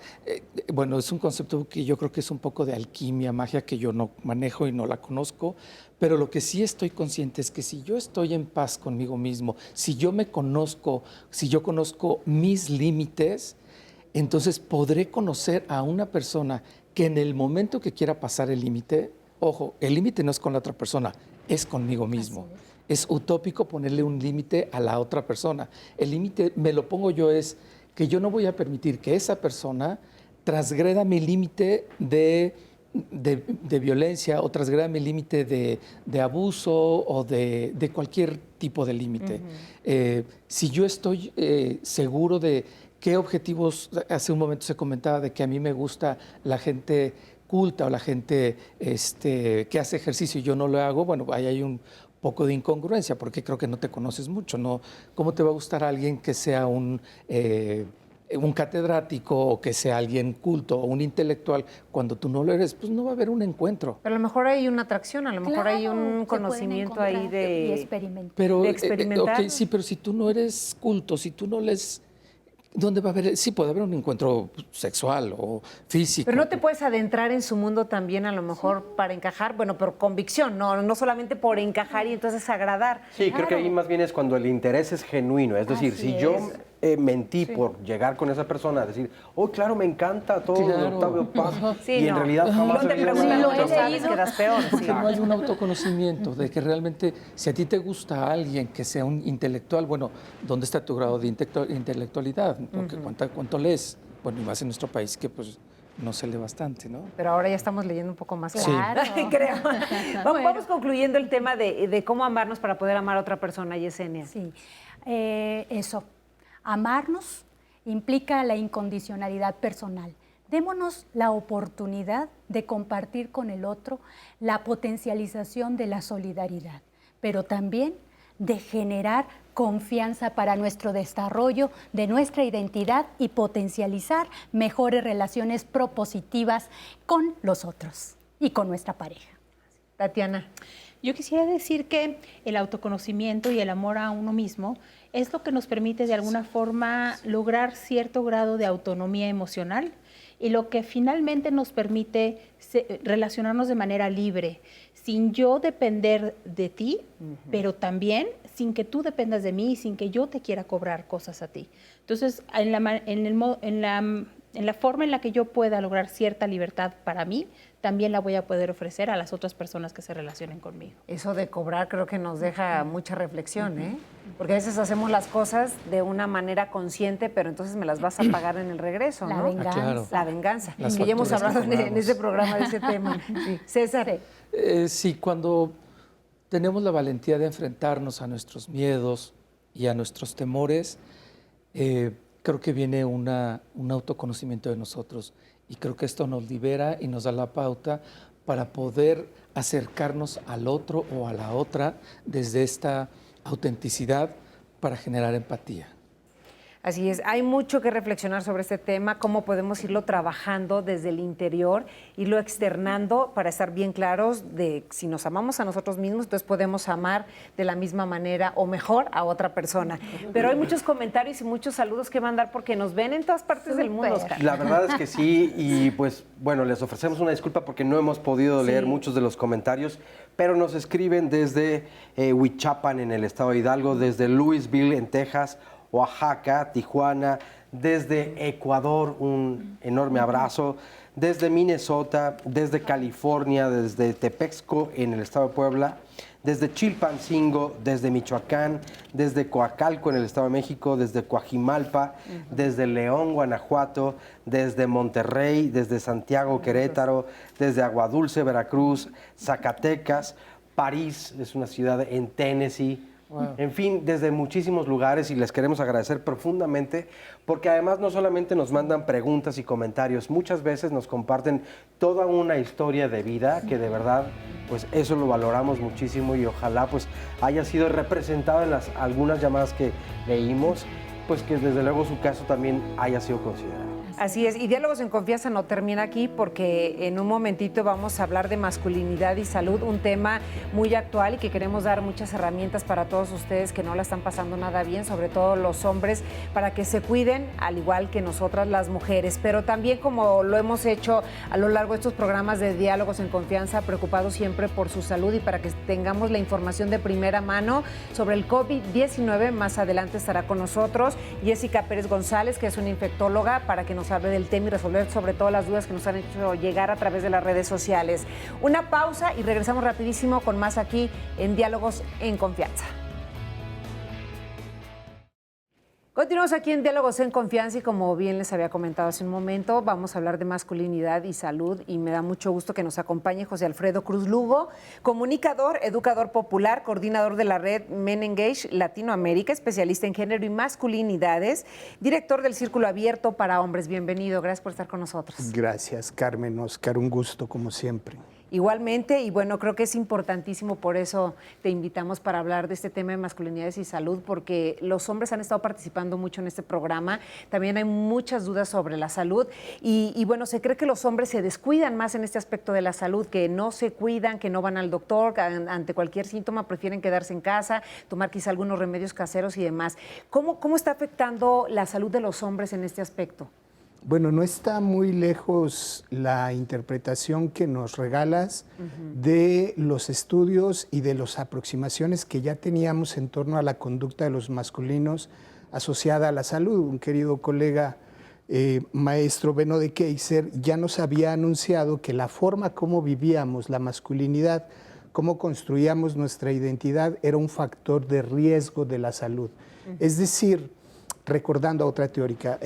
Bueno, es un concepto que yo creo que es un poco de alquimia, magia, que yo no manejo y no la conozco, pero lo que sí estoy consciente es que si yo estoy en paz conmigo mismo, si yo me conozco, si yo conozco mis límites, entonces podré conocer a una persona que en el momento que quiera pasar el límite, ojo, el límite no es con la otra persona, es conmigo mismo. Es utópico ponerle un límite a la otra persona. El límite, me lo pongo yo, es que yo no voy a permitir que esa persona transgreda mi límite de violencia o transgreda mi límite de abuso o de cualquier tipo de límite. Si yo estoy seguro de qué objetivos, hace un momento se comentaba de que a mí me gusta la gente culta o la gente que hace ejercicio y yo no lo hago, bueno, ahí hay un poco de incongruencia, porque creo que no te conoces mucho, ¿no? ¿Cómo te va a gustar a alguien que sea un catedrático o que sea alguien culto o un intelectual cuando tú no lo eres? Pues no va a haber un encuentro. Pero a lo mejor hay una atracción, a lo mejor hay un conocimiento ahí de experimentar. Pero, okay, sí, pero si tú no eres culto, si tú no les... ¿Dónde va a haber? Sí, puede haber un encuentro sexual o físico. Pero no te puedes adentrar en su mundo también, a lo mejor, para encajar, bueno, por convicción, no solamente por encajar y entonces agradar. Sí, creo que ahí más bien es cuando el interés es genuino. Es decir, si yo mentí por llegar con esa persona, decir, oh, claro, me encanta todo lo de Octavio Paz, y en realidad jamás no te preguntan, lo sabes, quedas peor. Porque no hay un autoconocimiento de que realmente, si a ti te gusta a alguien que sea un intelectual, bueno, ¿dónde está tu grado de intelectualidad? Porque ¿cuánto lees? Bueno, y más en nuestro país que pues no se lee bastante, ¿no? Pero ahora ya estamos leyendo un poco más. Claro. Creo. Vamos concluyendo el tema de cómo amarnos para poder amar a otra persona, Yesenia. Sí, eso. Amarnos implica la incondicionalidad personal. Démonos la oportunidad de compartir con el otro la potencialización de la solidaridad, pero también de generar confianza para nuestro desarrollo de nuestra identidad y potencializar mejores relaciones propositivas con los otros y con nuestra pareja. Tatiana. Yo quisiera decir que el autoconocimiento y el amor a uno mismo es lo que nos permite de alguna forma lograr cierto grado de autonomía emocional y lo que finalmente nos permite relacionarnos de manera libre, sin yo depender de ti, pero también sin que tú dependas de mí y sin que yo te quiera cobrar cosas a ti. Entonces, en la forma en la que yo pueda lograr cierta libertad para mí, también la voy a poder ofrecer a las otras personas que se relacionen conmigo. Eso de cobrar creo que nos deja mucha reflexión, ¿eh? Porque a veces hacemos las cosas de una manera consciente, pero entonces me las vas a pagar en el regreso, ¿no? La venganza. Claro. La venganza, Las que ya hemos facturas hablado que en ese programa de ese tema. Sí. César. Sí, cuando tenemos la valentía de enfrentarnos a nuestros miedos y a nuestros temores, creo que viene un autoconocimiento de nosotros y creo que esto nos libera y nos da la pauta para poder acercarnos al otro o a la otra desde esta autenticidad para generar empatía. Así es, hay mucho que reflexionar sobre este tema, cómo podemos irlo trabajando desde el interior, irlo externando para estar bien claros de si nos amamos a nosotros mismos, entonces podemos amar de la misma manera o mejor a otra persona. Pero hay muchos comentarios y muchos saludos que mandar porque nos ven en todas partes del mundo, Oscar. La verdad es que sí, y pues bueno, les ofrecemos una disculpa porque no hemos podido leer muchos de los comentarios, pero nos escriben desde Huichapan en el estado de Hidalgo, desde Louisville en Texas, Oaxaca, Tijuana, desde Ecuador, un enorme abrazo, desde Minnesota, desde California, desde Tepexco en el estado de Puebla, desde Chilpancingo, desde Michoacán, desde Coacalco en el Estado de México, desde Coajimalpa, desde León, Guanajuato, desde Monterrey, desde Santiago, Querétaro, desde Aguadulce, Veracruz, Zacatecas, París, es una ciudad en Tennessee. Wow. En fin, desde muchísimos lugares, y les queremos agradecer profundamente porque además no solamente nos mandan preguntas y comentarios, muchas veces nos comparten toda una historia de vida que de verdad, pues eso lo valoramos muchísimo y ojalá pues haya sido representado en algunas llamadas que leímos, pues que desde luego su caso también haya sido considerado. Así es, y Diálogos en Confianza no termina aquí porque en un momentito vamos a hablar de masculinidad y salud, un tema muy actual y que queremos dar muchas herramientas para todos ustedes que no la están pasando nada bien, sobre todo los hombres, para que se cuiden, al igual que nosotras las mujeres. Pero también, como lo hemos hecho a lo largo de estos programas de Diálogos en Confianza, preocupados siempre por su salud y para que tengamos la información de primera mano sobre el COVID-19, más adelante estará con nosotros Jessica Pérez González, que es una infectóloga, para que nos hable del tema y resolver sobre todo las dudas que nos han hecho llegar a través de las redes sociales. Una pausa y regresamos rapidísimo con más aquí en Diálogos en Confianza. Continuamos aquí en Diálogos en Confianza y como bien les había comentado hace un momento, vamos a hablar de masculinidad y salud y me da mucho gusto que nos acompañe José Alfredo Cruz Lugo, comunicador, educador popular, coordinador de la red Men Engage Latinoamérica, especialista en género y masculinidades, director del Círculo Abierto para Hombres. Bienvenido, gracias por estar con nosotros. Gracias, Carmen, Oscar, un gusto como siempre. Igualmente, y bueno, creo que es importantísimo, por eso te invitamos para hablar de este tema de masculinidades y salud, porque los hombres han estado participando mucho en este programa, también hay muchas dudas sobre la salud y bueno, se cree que los hombres se descuidan más en este aspecto de la salud, que no se cuidan, que no van al doctor, que ante cualquier síntoma prefieren quedarse en casa, tomar quizá algunos remedios caseros y demás. ¿Cómo está afectando la salud de los hombres en este aspecto? Bueno, no está muy lejos la interpretación que nos regalas de los estudios y de las aproximaciones que ya teníamos en torno a la conducta de los masculinos asociada a la salud. Un querido colega, maestro Beno de Keyser, ya nos había anunciado que la forma como vivíamos la masculinidad, cómo construíamos nuestra identidad, era un factor de riesgo de la salud. Es decir, recordando a otra teórica,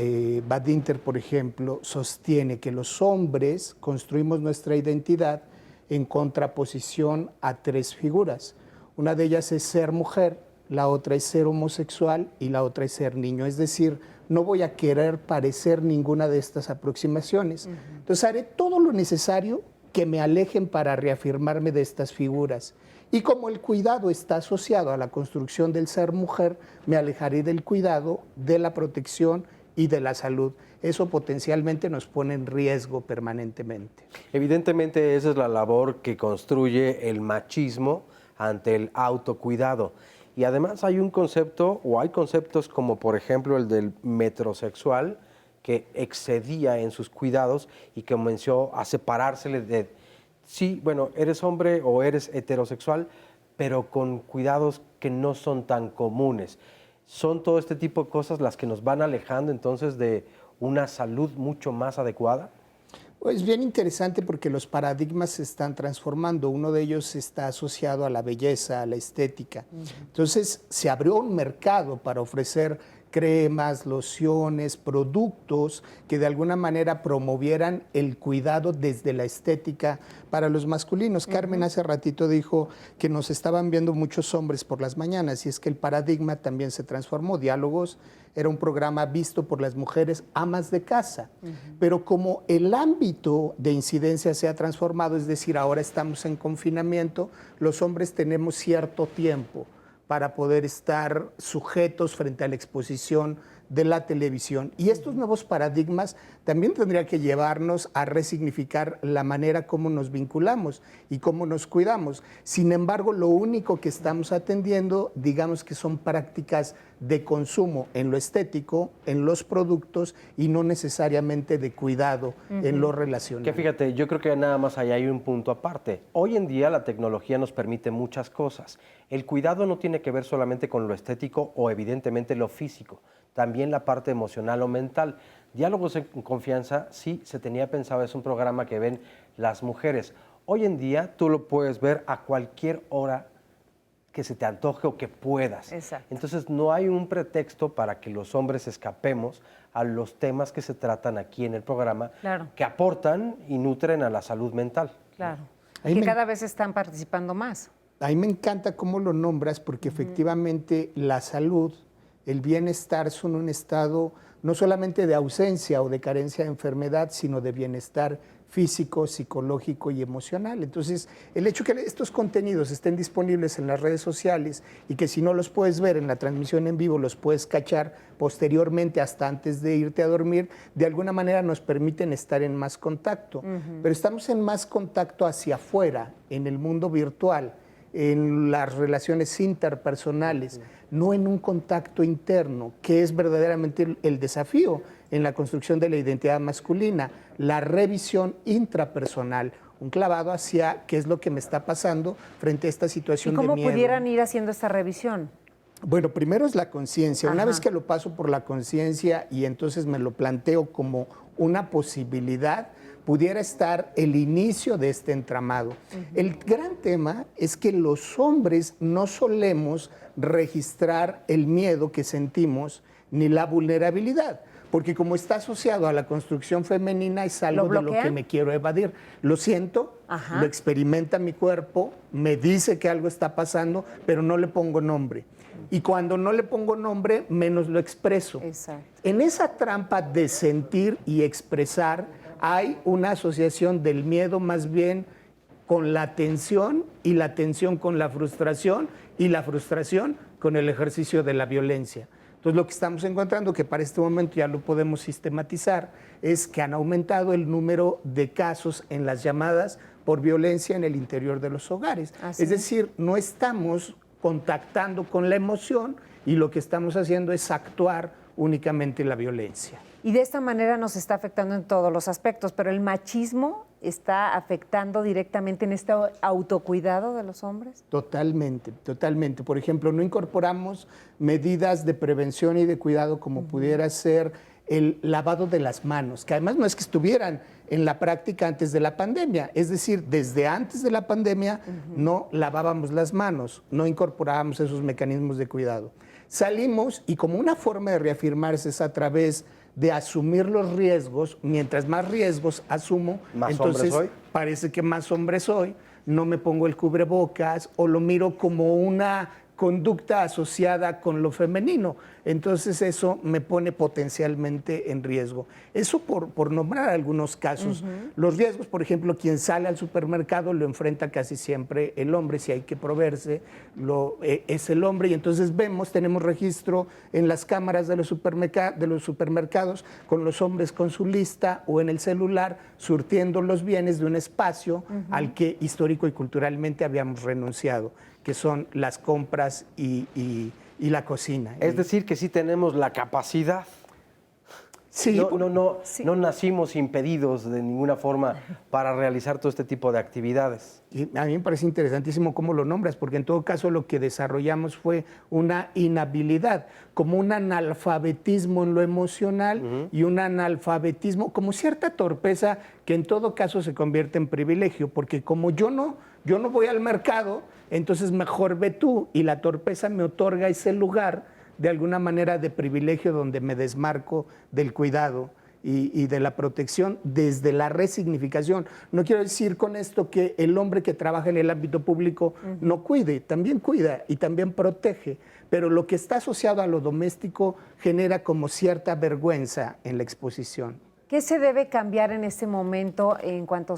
Badinter, por ejemplo, sostiene que los hombres construimos nuestra identidad en contraposición a tres figuras. Una de ellas es ser mujer, la otra es ser homosexual y la otra es ser niño. Es decir, no voy a querer parecer ninguna de estas aproximaciones. Entonces haré todo lo necesario que me alejen para reafirmarme de estas figuras. Y como el cuidado está asociado a la construcción del ser mujer, me alejaré del cuidado, de la protección y de la salud. Eso potencialmente nos pone en riesgo permanentemente. Evidentemente esa es la labor que construye el machismo ante el autocuidado. Y además hay un concepto, o hay conceptos como por ejemplo el del metrosexual, que excedía en sus cuidados y que comenzó a separársele de... Sí, bueno, eres hombre o eres heterosexual, pero con cuidados que no son tan comunes. ¿Son todo este tipo de cosas las que nos van alejando entonces de una salud mucho más adecuada? Es bien interesante porque los paradigmas se están transformando. Uno de ellos está asociado a la belleza, a la estética. Entonces se abrió un mercado para ofrecer cremas, lociones, productos que de alguna manera promovieran el cuidado desde la estética para los masculinos. Carmen hace ratito dijo que nos estaban viendo muchos hombres por las mañanas y es que el paradigma también se transformó. Diálogos era un programa visto por las mujeres amas de casa, pero como el ámbito de incidencia se ha transformado, es decir, ahora estamos en confinamiento, los hombres tenemos cierto tiempo para poder estar sujetos frente a la exposición de la televisión. Y estos nuevos paradigmas también tendrían que llevarnos a resignificar la manera como nos vinculamos y cómo nos cuidamos. Sin embargo, lo único que estamos atendiendo, digamos que son prácticas de consumo en lo estético, en los productos y no necesariamente de cuidado en lo relacional. Que fíjate, yo creo que nada más ahí hay un punto aparte. Hoy en día la tecnología nos permite muchas cosas. El cuidado no tiene que ver solamente con lo estético o evidentemente lo físico, también la parte emocional o mental. Diálogos en Confianza, sí, se tenía pensado, es un programa que ven las mujeres. Hoy en día tú lo puedes ver a cualquier hora que se te antoje o que puedas. Exacto. Entonces no hay un pretexto para que los hombres escapemos a los temas que se tratan aquí en el programa, Claro. que aportan y nutren a la salud mental. Claro. Ahí Que me- cada vez están participando más. A mí me encanta cómo lo nombras porque efectivamente la salud, el bienestar son un estado no solamente de ausencia o de carencia de enfermedad, sino de bienestar físico, psicológico y emocional. Entonces, el hecho que estos contenidos estén disponibles en las redes sociales y que si no los puedes ver en la transmisión en vivo, los puedes cachar posteriormente hasta antes de irte a dormir, de alguna manera nos permiten estar en más contacto. Pero estamos en más contacto hacia afuera, en el mundo virtual, en las relaciones interpersonales, no en un contacto interno, que es verdaderamente el desafío en la construcción de la identidad masculina, la revisión intrapersonal, un clavado hacia qué es lo que me está pasando frente a esta ¿Y situación de cómo miedo. pudieran ir haciendo esta revisión? Bueno, primero es la conciencia. Una Ajá. vez que lo paso por la conciencia y entonces me lo planteo como una posibilidad, pudiera estar el inicio de este entramado. El gran tema es que los hombres no solemos registrar el miedo que sentimos ni la vulnerabilidad, porque como está asociado a la construcción femenina es algo de lo que bloquean? me quiero evadir. Lo siento, Ajá. lo experimenta mi cuerpo, me dice que algo está pasando, pero no le pongo nombre. Y cuando no le pongo nombre, menos lo expreso. Exacto. En esa trampa de sentir y expresar hay una asociación del miedo más bien con la tensión y la tensión con la frustración y la frustración con el ejercicio de la violencia. Entonces lo que estamos encontrando, que para este momento ya lo podemos sistematizar, es que han aumentado el número de casos en las llamadas por violencia en el interior de los hogares. Así Es decir, no estamos contactando con la emoción y lo que estamos haciendo es actuar únicamente en la violencia. Y de esta manera nos está afectando en todos los aspectos, pero el machismo está afectando directamente en este autocuidado de los hombres. Totalmente, totalmente. Por ejemplo, no incorporamos medidas de prevención y de cuidado como pudiera ser el lavado de las manos, que además no es que estuvieran en la práctica antes de la pandemia, es decir, desde antes de la pandemia no lavábamos las manos, no incorporábamos esos mecanismos de cuidado. Salimos y como una forma de reafirmarse es a través de asumir los riesgos, mientras más riesgos asumo, ¿Más entonces hombre soy? parece que más hombre soy, no me pongo el cubrebocas o lo miro como una conducta asociada con lo femenino. Entonces eso me pone potencialmente en riesgo. Eso por nombrar algunos casos. Los riesgos, por ejemplo, quien sale al supermercado lo enfrenta casi siempre el hombre, si hay que proveerse, es el hombre. Y entonces tenemos registro en las cámaras de los supermercados con los hombres con su lista o en el celular surtiendo los bienes de un espacio al que histórico y culturalmente habíamos renunciado, que son las compras y la cocina. Es decir, que sí tenemos la capacidad. Sí, no nacimos impedidos de ninguna forma para realizar todo este tipo de actividades. Y a mí me parece interesantísimo cómo lo nombras, porque en todo caso lo que desarrollamos fue una inhabilidad, como un analfabetismo en lo emocional y un analfabetismo, como cierta torpeza que en todo caso se convierte en privilegio, porque como yo no voy al mercado, entonces mejor ve tú, y la torpeza me otorga ese lugar de alguna manera de privilegio donde me desmarco del cuidado y de la protección desde la resignificación. No quiero decir con esto que el hombre que trabaja en el ámbito público no cuide, también cuida y también protege, pero lo que está asociado a lo doméstico genera como cierta vergüenza en la exposición. ¿Qué se debe cambiar en este momento en cuanto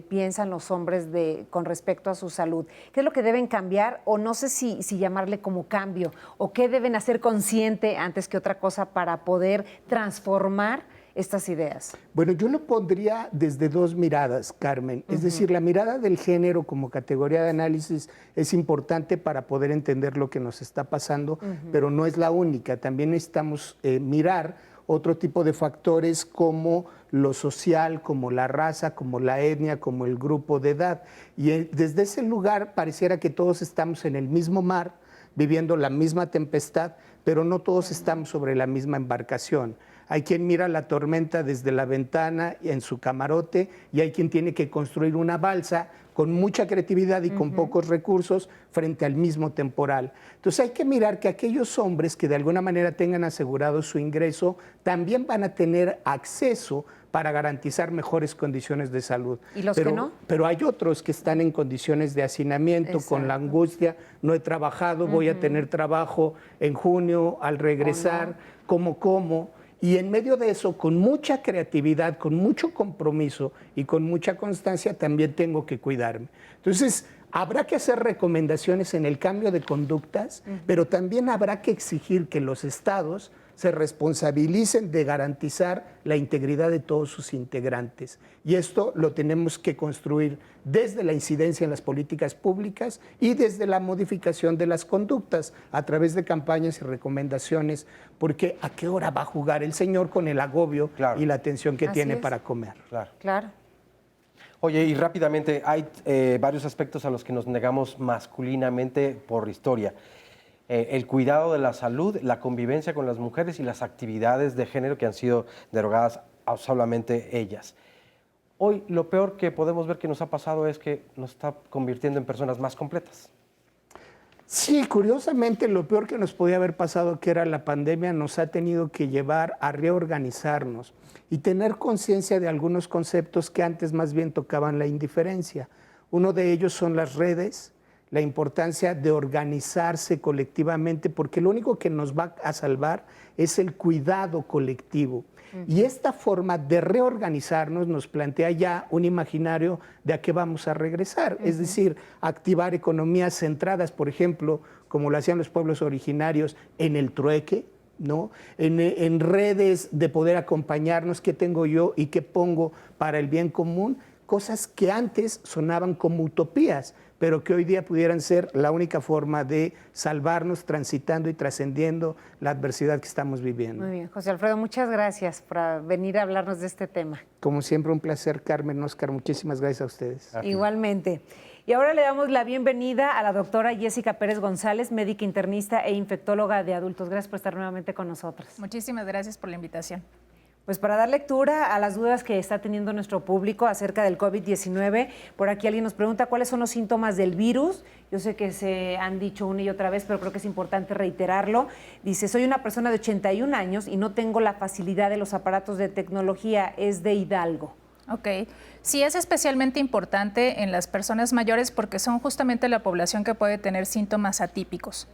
piensan los hombres con respecto a su salud? ¿Qué es lo que deben cambiar? O no sé si llamarle como cambio, o qué deben hacer consciente antes que otra cosa para poder transformar estas ideas. Bueno, yo lo pondría desde dos miradas, Carmen. Es decir, la mirada del género como categoría de análisis es importante para poder entender lo que nos está pasando, pero no es la única. También necesitamos mirar otro tipo de factores como lo social, como la raza, como la etnia, como el grupo de edad. Y desde ese lugar pareciera que todos estamos en el mismo mar, viviendo la misma tempestad, pero no todos estamos sobre la misma embarcación. Hay quien mira la tormenta desde la ventana en su camarote y hay quien tiene que construir una balsa con mucha creatividad y con pocos recursos frente al mismo temporal. Entonces hay que mirar que aquellos hombres que de alguna manera tengan asegurado su ingreso también van a tener acceso para garantizar mejores condiciones de salud. ¿Y los que no? Pero hay otros que están en condiciones de hacinamiento, Exacto. con la angustia, no he trabajado, voy a tener trabajo en junio, al regresar, ¿cómo? Y en medio de eso, con mucha creatividad, con mucho compromiso y con mucha constancia, también tengo que cuidarme. Entonces, habrá que hacer recomendaciones en el cambio de conductas, pero también habrá que exigir que los estados se responsabilicen de garantizar la integridad de todos sus integrantes. Y esto lo tenemos que construir desde la incidencia en las políticas públicas y desde la modificación de las conductas a través de campañas y recomendaciones, porque ¿a qué hora va a jugar el señor con el agobio y la tensión que tiene para comer? Claro. Oye, y rápidamente, hay varios aspectos a los que nos negamos masculinamente por historia. El cuidado de la salud, la convivencia con las mujeres y las actividades de género que han sido derogadas a solamente ellas. Hoy lo peor que podemos ver que nos ha pasado es que nos está convirtiendo en personas más completas. Sí, curiosamente lo peor que nos podía haber pasado, que era la pandemia, nos ha tenido que llevar a reorganizarnos y tener conciencia de algunos conceptos que antes más bien tocaban la indiferencia. Uno de ellos son las redes, la importancia de organizarse colectivamente, porque lo único que nos va a salvar es el cuidado colectivo. Y esta forma de reorganizarnos nos plantea ya un imaginario de a qué vamos a regresar, es decir, activar economías centradas, por ejemplo, como lo hacían los pueblos originarios, en el trueque, ¿no? En redes de poder acompañarnos, qué tengo yo y qué pongo para el bien común, cosas que antes sonaban como utopías, pero que hoy día pudieran ser la única forma de salvarnos transitando y trascendiendo la adversidad que estamos viviendo. Muy bien, José Alfredo, muchas gracias por venir a hablarnos de este tema. Como siempre, un placer, Carmen, Oscar, muchísimas gracias a ustedes. Igualmente. Y ahora le damos la bienvenida a la doctora Jessica Pérez González, médica internista e infectóloga de adultos. Gracias por estar nuevamente con nosotros. Muchísimas gracias por la invitación. Pues para dar lectura a las dudas que está teniendo nuestro público acerca del COVID-19, por aquí alguien nos pregunta cuáles son los síntomas del virus. Yo sé que se han dicho una y otra vez, pero creo que es importante reiterarlo. Dice, soy una persona de 81 años y no tengo la facilidad de los aparatos de tecnología, es de Hidalgo. Ok, sí es especialmente importante en las personas mayores porque son justamente la población que puede tener síntomas atípicos.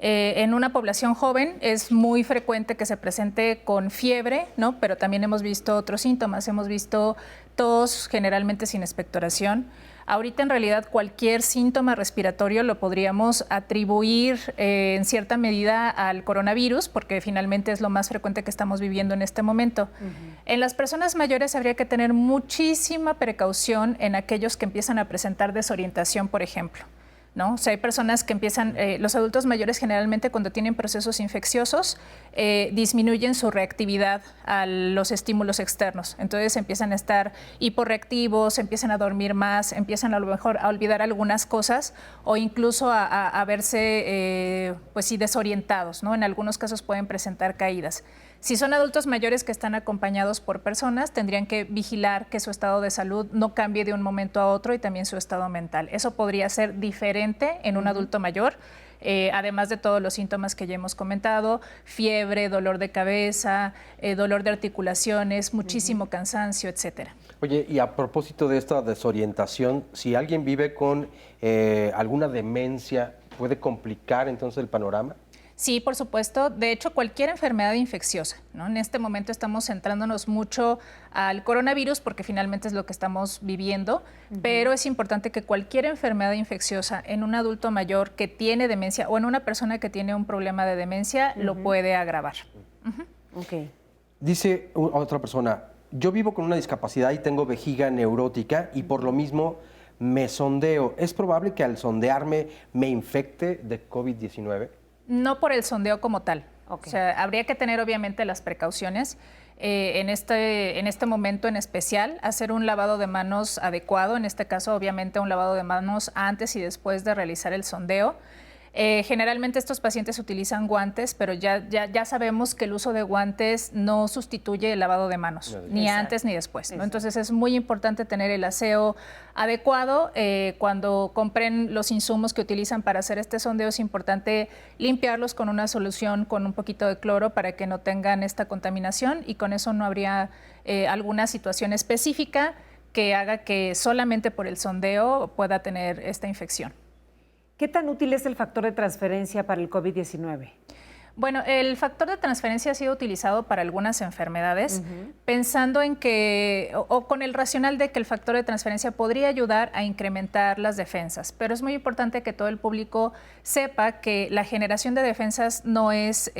En una población joven es muy frecuente que se presente con fiebre, ¿no? Pero también hemos visto otros síntomas, hemos visto tos generalmente sin expectoración. Ahorita en realidad cualquier síntoma respiratorio lo podríamos atribuir en cierta medida al coronavirus, porque finalmente es lo más frecuente que estamos viviendo en este momento. En las personas mayores habría que tener muchísima precaución en aquellos que empiezan a presentar desorientación, por ejemplo, ¿no? O sea, hay personas que empiezan, los adultos mayores generalmente cuando tienen procesos infecciosos disminuyen su reactividad a los estímulos externos. Entonces empiezan a estar hiporreactivos, empiezan a dormir más, empiezan a lo mejor a olvidar algunas cosas o incluso a verse pues sí, desorientados, ¿no? En algunos casos pueden presentar caídas. Si son adultos mayores que están acompañados por personas, tendrían que vigilar que su estado de salud no cambie de un momento a otro y también su estado mental. Eso podría ser diferente en un adulto mayor, además de todos los síntomas que ya hemos comentado, fiebre, dolor de cabeza, dolor de articulaciones, muchísimo cansancio, etcétera. Oye, y a propósito de esta desorientación, si alguien vive con alguna demencia, ¿puede complicar entonces el panorama? Sí, por supuesto. De hecho, cualquier enfermedad infecciosa, ¿no? En este momento estamos centrándonos mucho al coronavirus porque finalmente es lo que estamos viviendo, pero es importante que cualquier enfermedad infecciosa en un adulto mayor que tiene demencia o en una persona que tiene un problema de demencia lo puede agravar. Dice otra persona, yo vivo con una discapacidad y tengo vejiga neurótica y por lo mismo me sondeo. ¿Es probable que al sondearme me infecte de COVID-19? No por el sondeo como tal. O sea, habría que tener obviamente las precauciones. En este momento en especial, hacer un lavado de manos adecuado, en este caso obviamente un lavado de manos antes y después de realizar el sondeo. Generalmente estos pacientes utilizan guantes, pero ya sabemos que el uso de guantes no sustituye el lavado de manos, ni antes ni después, ¿no? Entonces es muy importante tener el aseo adecuado. Cuando compren los insumos que utilizan para hacer este sondeo, es importante limpiarlos con una solución con un poquito de cloro para que no tengan esta contaminación y con eso no habría alguna situación específica que haga que solamente por el sondeo pueda tener esta infección. ¿Qué tan útil es el factor de transferencia para el COVID-19? Bueno, el factor de transferencia ha sido utilizado para algunas enfermedades, pensando en que, o con el racional de que el factor de transferencia podría ayudar a incrementar las defensas. Pero es muy importante que todo el público sepa que la generación de defensas no es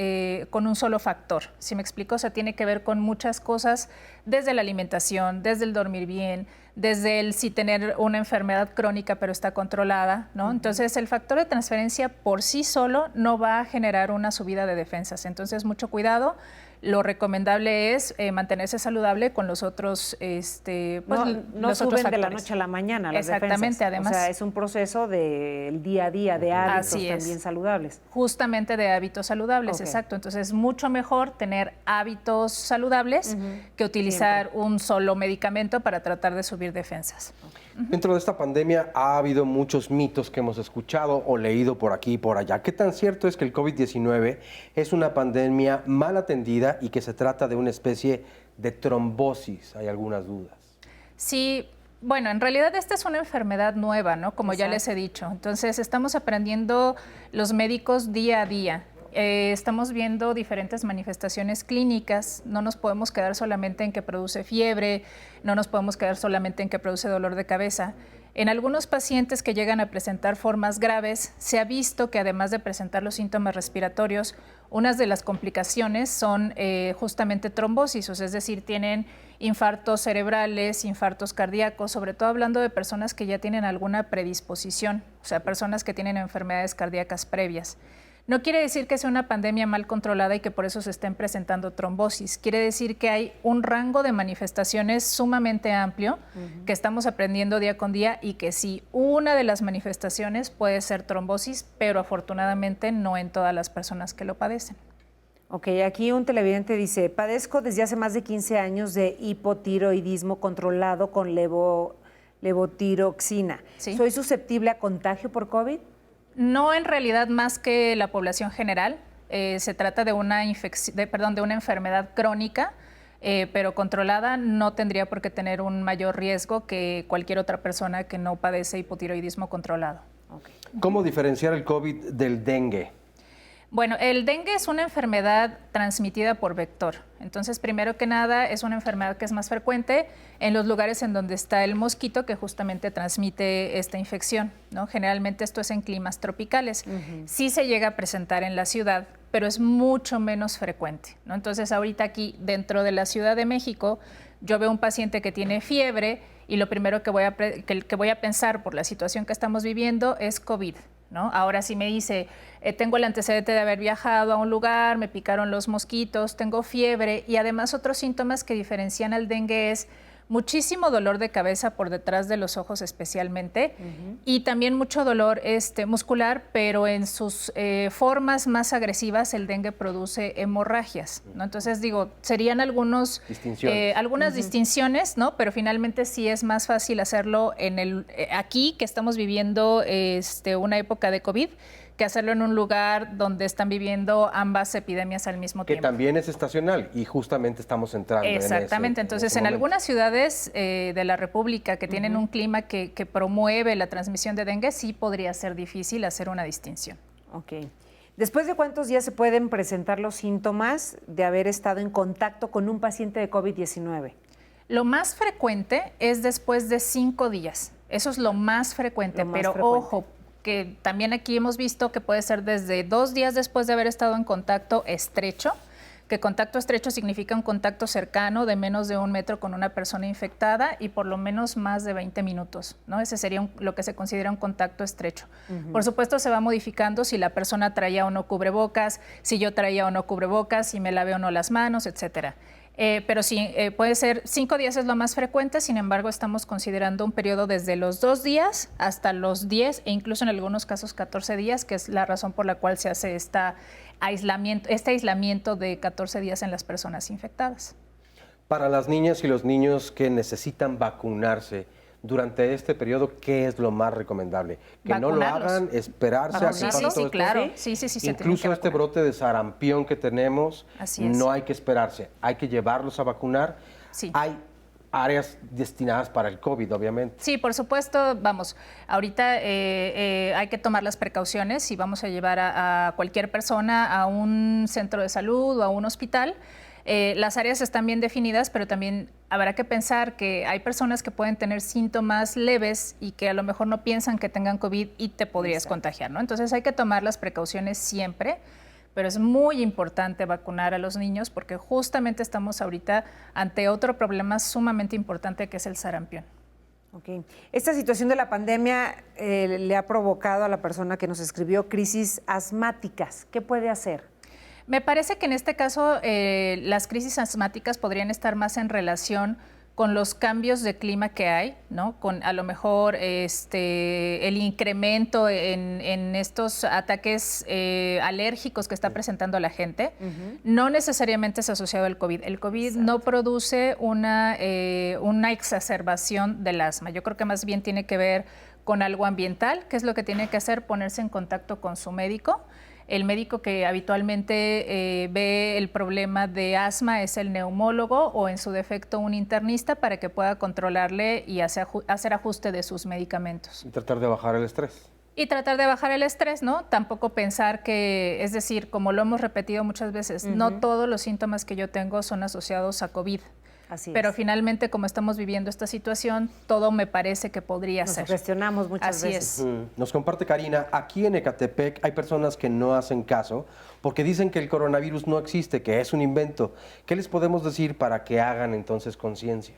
con un solo factor. ¿Sí me explico? O sea, tiene que ver con muchas cosas, desde la alimentación, desde el dormir bien, desde el si tener una enfermedad crónica pero está controlada, ¿no? Entonces, el factor de transferencia por sí solo no va a generar una subida de defensas. Entonces, mucho cuidado. Lo recomendable es mantenerse saludable con los otros, no los suben otros factores. de la noche a la mañana las Exactamente, defensas. además. O sea, es un proceso del día a día, de hábitos también saludables. Justamente de hábitos saludables, exacto. Entonces, es mucho mejor tener hábitos saludables que utilizar un solo medicamento para tratar de subir defensas. Dentro de esta pandemia ha habido muchos mitos que hemos escuchado o leído por aquí y por allá. ¿Qué tan cierto es que el COVID-19 es una pandemia mal atendida y que se trata de una especie de trombosis? Hay algunas dudas. Sí, bueno, en realidad esta es una enfermedad nueva, ¿no? Como ya les he dicho. Entonces, estamos aprendiendo los médicos día a día. Estamos viendo diferentes manifestaciones clínicas, no nos podemos quedar solamente en que produce fiebre, no nos podemos quedar solamente en que produce dolor de cabeza. En algunos pacientes que llegan a presentar formas graves, se ha visto que además de presentar los síntomas respiratorios, unas de las complicaciones son justamente trombosis, o sea, es decir, tienen infartos cerebrales, infartos cardíacos, sobre todo hablando de personas que ya tienen alguna predisposición, o sea, personas que tienen enfermedades cardíacas previas. No quiere decir que sea una pandemia mal controlada y que por eso se estén presentando trombosis. Quiere decir que hay un rango de manifestaciones sumamente amplio que estamos aprendiendo día con día y que sí, una de las manifestaciones puede ser trombosis, pero afortunadamente no en todas las personas que lo padecen. Ok, aquí un televidente dice, padezco desde hace más de 15 años de hipotiroidismo controlado con levotiroxina. ¿Sí? ¿Soy susceptible a contagio por COVID? No, en realidad, más que la población general. Se trata de una enfermedad crónica, pero controlada. No tendría por qué tener un mayor riesgo que cualquier otra persona que no padece hipotiroidismo controlado. ¿Cómo diferenciar el COVID del dengue? Bueno, el dengue es una enfermedad transmitida por vector. Entonces, primero que nada, es una enfermedad que es más frecuente en los lugares en donde está el mosquito que justamente transmite esta infección, ¿no? Generalmente esto es en climas tropicales. Sí se llega a presentar en la ciudad, pero es mucho menos frecuente, ¿no? Entonces, ahorita aquí, dentro de la Ciudad de México, yo veo un paciente que tiene fiebre y lo primero que voy a pensar por la situación que estamos viviendo es COVID, ¿no? Ahora si me dice, tengo el antecedente de haber viajado a un lugar, me picaron los mosquitos, tengo fiebre y además otros síntomas que diferencian al dengue es muchísimo dolor de cabeza por detrás de los ojos especialmente y también mucho dolor muscular, pero en sus formas más agresivas el dengue produce hemorragias, ¿no? Entonces digo, serían algunas distinciones, ¿no? Pero finalmente sí es más fácil hacerlo aquí que estamos viviendo una época de COVID, que hacerlo en un lugar donde están viviendo ambas epidemias al mismo tiempo. Que también es estacional y justamente estamos entrando Exactamente. Entonces, en algunas ciudades de la República que tienen un clima que promueve la transmisión de dengue, sí podría ser difícil hacer una distinción. Ok. ¿Después de cuántos días se pueden presentar los síntomas de haber estado en contacto con un paciente de COVID-19? Lo más frecuente es después de 5 días. Eso es lo más frecuente, ojo, que también aquí hemos visto que puede ser desde 2 días después de haber estado en contacto estrecho, que contacto estrecho significa un contacto cercano de menos de 1 metro con una persona infectada y por lo menos más de 20 minutos, ¿no? Ese sería lo que se considera un contacto estrecho. Por supuesto, se va modificando si la persona traía o no cubrebocas, si yo traía o no cubrebocas, si me lavé o no las manos, etcétera. Pero sí, puede ser 5 días es lo más frecuente, sin embargo, estamos considerando un periodo desde los 2 días hasta los 10 e incluso en algunos casos 14 días, que es la razón por la cual se hace este aislamiento de 14 días en las personas infectadas. Para las niñas y los niños que necesitan vacunarse durante este periodo, ¿qué es lo más recomendable? Que no lo hagan, esperarse a que pase todo esto. Claro. Sí, incluso este brote de sarampión que tenemos, no hay que esperarse, hay que llevarlos a vacunar. Sí. Hay áreas destinadas para el COVID, obviamente. Sí, por supuesto, vamos, ahorita hay que tomar las precauciones si vamos a llevar a cualquier persona a un centro de salud o a un hospital. Las áreas están bien definidas, pero también habrá que pensar que hay personas que pueden tener síntomas leves y que a lo mejor no piensan que tengan COVID y te podrías contagiar, ¿no? Entonces hay que tomar las precauciones siempre, pero es muy importante vacunar a los niños porque justamente estamos ahorita ante otro problema sumamente importante que es el sarampión. Okay. Esta situación de la pandemia le ha provocado a la persona que nos escribió crisis asmáticas. ¿Qué puede hacer? Me parece que en este caso las crisis asmáticas podrían estar más en relación con los cambios de clima que hay, ¿no? Con a lo mejor el incremento en estos ataques alérgicos que está presentando la gente. No necesariamente es asociado al COVID. El COVID no produce una exacerbación del asma. Yo creo que más bien tiene que ver con algo ambiental, que es lo que tiene que hacer, ponerse en contacto con su médico. El médico que habitualmente ve el problema de asma es el neumólogo o en su defecto un internista para que pueda controlarle y hacer ajuste de sus medicamentos. Y tratar de bajar el estrés. Y tratar de bajar el estrés, ¿no? Tampoco pensar que, es decir, como lo hemos repetido muchas veces, no todos los síntomas que yo tengo son asociados a COVID. Pero finalmente, como estamos viviendo esta situación, todo me parece que podría ser. Nos cuestionamos muchas veces. Así es. Nos comparte Karina, aquí en Ecatepec hay personas que no hacen caso porque dicen que el coronavirus no existe, que es un invento. ¿Qué les podemos decir para que hagan entonces conciencia?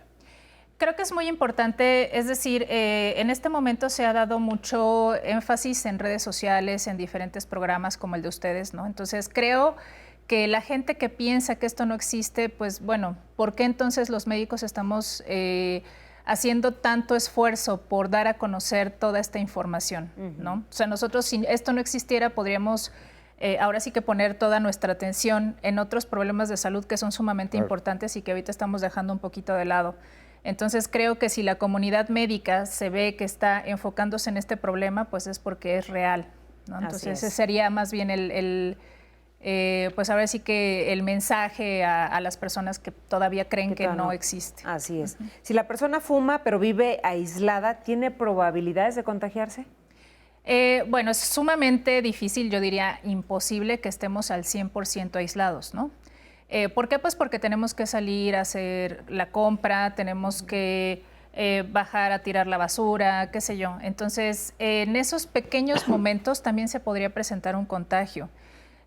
Creo que es muy importante, es decir, en este momento se ha dado mucho énfasis en redes sociales, en diferentes programas como el de ustedes, ¿no? Entonces creo que la gente que piensa que esto no existe, pues bueno, ¿por qué entonces los médicos estamos haciendo tanto esfuerzo por dar a conocer toda esta información, ¿no? O sea, nosotros si esto no existiera podríamos ahora sí que poner toda nuestra atención en otros problemas de salud que son sumamente importantes y que ahorita estamos dejando un poquito de lado. Entonces creo que si la comunidad médica se ve que está enfocándose en este problema, pues es porque es real, ¿no? Entonces ese sería más bien pues ahora sí que el mensaje a las personas que todavía creen que no existe. Así es. Si la persona fuma pero vive aislada, ¿tiene probabilidades de contagiarse? Bueno, es sumamente difícil, yo diría imposible que estemos al 100% aislados, ¿no? ¿Por qué? Pues porque tenemos que salir a hacer la compra, tenemos que bajar a tirar la basura, qué sé yo. Entonces, en esos pequeños momentos también se podría presentar un contagio.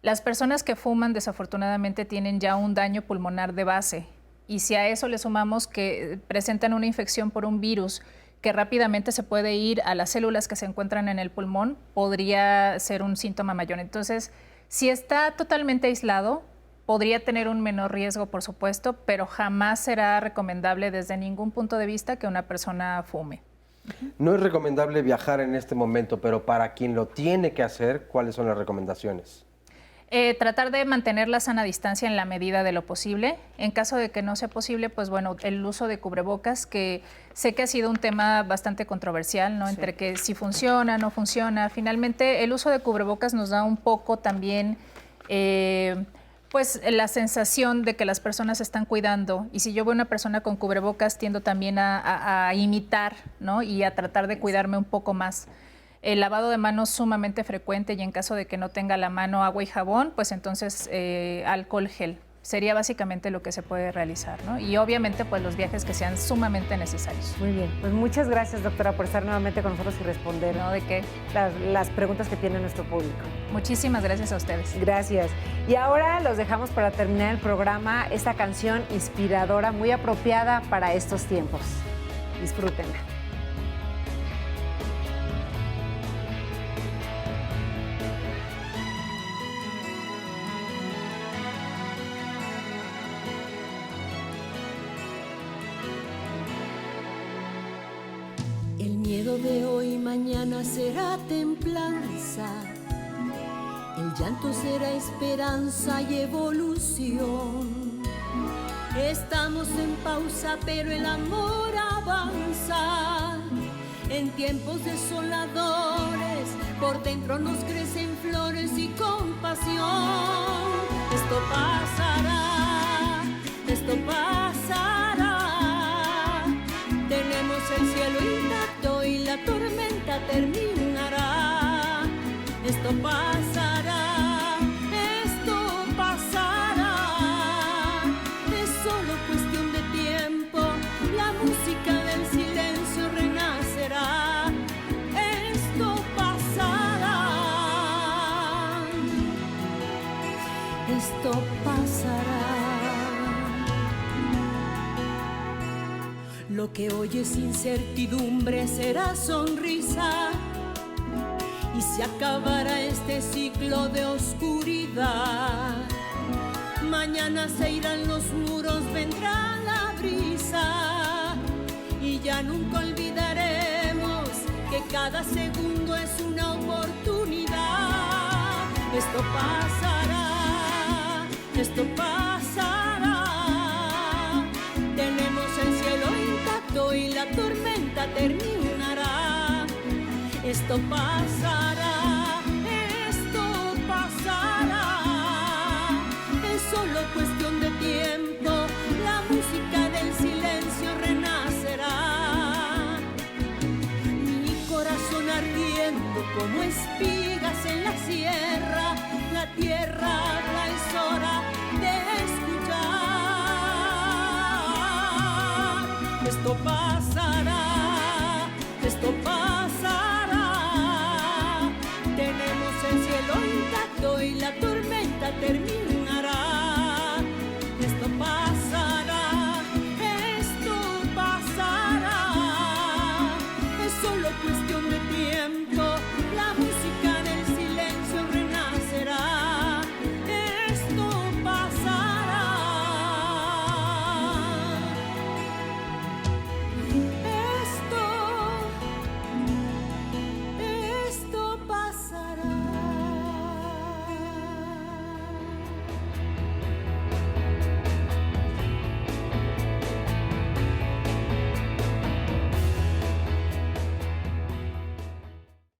Las personas que fuman desafortunadamente tienen ya un daño pulmonar de base y si a eso le sumamos que presentan una infección por un virus que rápidamente se puede ir a las células que se encuentran en el pulmón, podría ser un síntoma mayor. Entonces, si está totalmente aislado, podría tener un menor riesgo, por supuesto, pero jamás será recomendable desde ningún punto de vista que una persona fume. No es recomendable viajar en este momento, pero para quien lo tiene que hacer, ¿cuáles son las recomendaciones? Tratar de mantener la sana distancia en la medida de lo posible. En caso de que no sea posible, pues bueno, el uso de cubrebocas, que sé que ha sido un tema bastante controversial, ¿no? Sí. Entre que si funciona, no funciona. Finalmente, el uso de cubrebocas nos da un poco también, pues, la sensación de que las personas se están cuidando. Y si yo veo una persona con cubrebocas, tiendo también a imitar, ¿no? Y a tratar de cuidarme un poco más. El lavado de manos sumamente frecuente y en caso de que no tenga a la mano agua y jabón, pues entonces alcohol gel. Sería básicamente lo que se puede realizar, ¿no? Y obviamente pues los viajes que sean sumamente necesarios. Muy bien, pues muchas gracias, doctora, por estar nuevamente con nosotros y responder, ¿no? ¿De qué? Las preguntas que tiene nuestro público. Muchísimas gracias a ustedes. Gracias. Y ahora los dejamos para terminar el programa, esta canción inspiradora, muy apropiada para estos tiempos. Disfrútenla. El miedo de hoy mañana será templanza, el llanto será esperanza y evolución. Estamos en pausa pero el amor avanza, en tiempos desoladores por dentro nos crecen flores y compasión. Esto pasará, esto pasará. Tenemos el cielo intacto y la tormenta terminará. Esto pasará, esto pasará. Es solo cuestión de tiempo, la música del silencio renacerá. Esto pasará, esto pasará. Lo que hoy es incertidumbre será sonrisa y se acabará este ciclo de oscuridad. Mañana se irán los muros, vendrá la brisa y ya nunca olvidaremos que cada segundo es una oportunidad. Esto pasará, esto pasará. Tenemos el cielo intacto y la tormenta terminará. Esto pasará, esto pasará. Es solo cuestión de tiempo, la música del silencio renacerá. Mi corazón ardiendo como espigas en la sierra, la tierra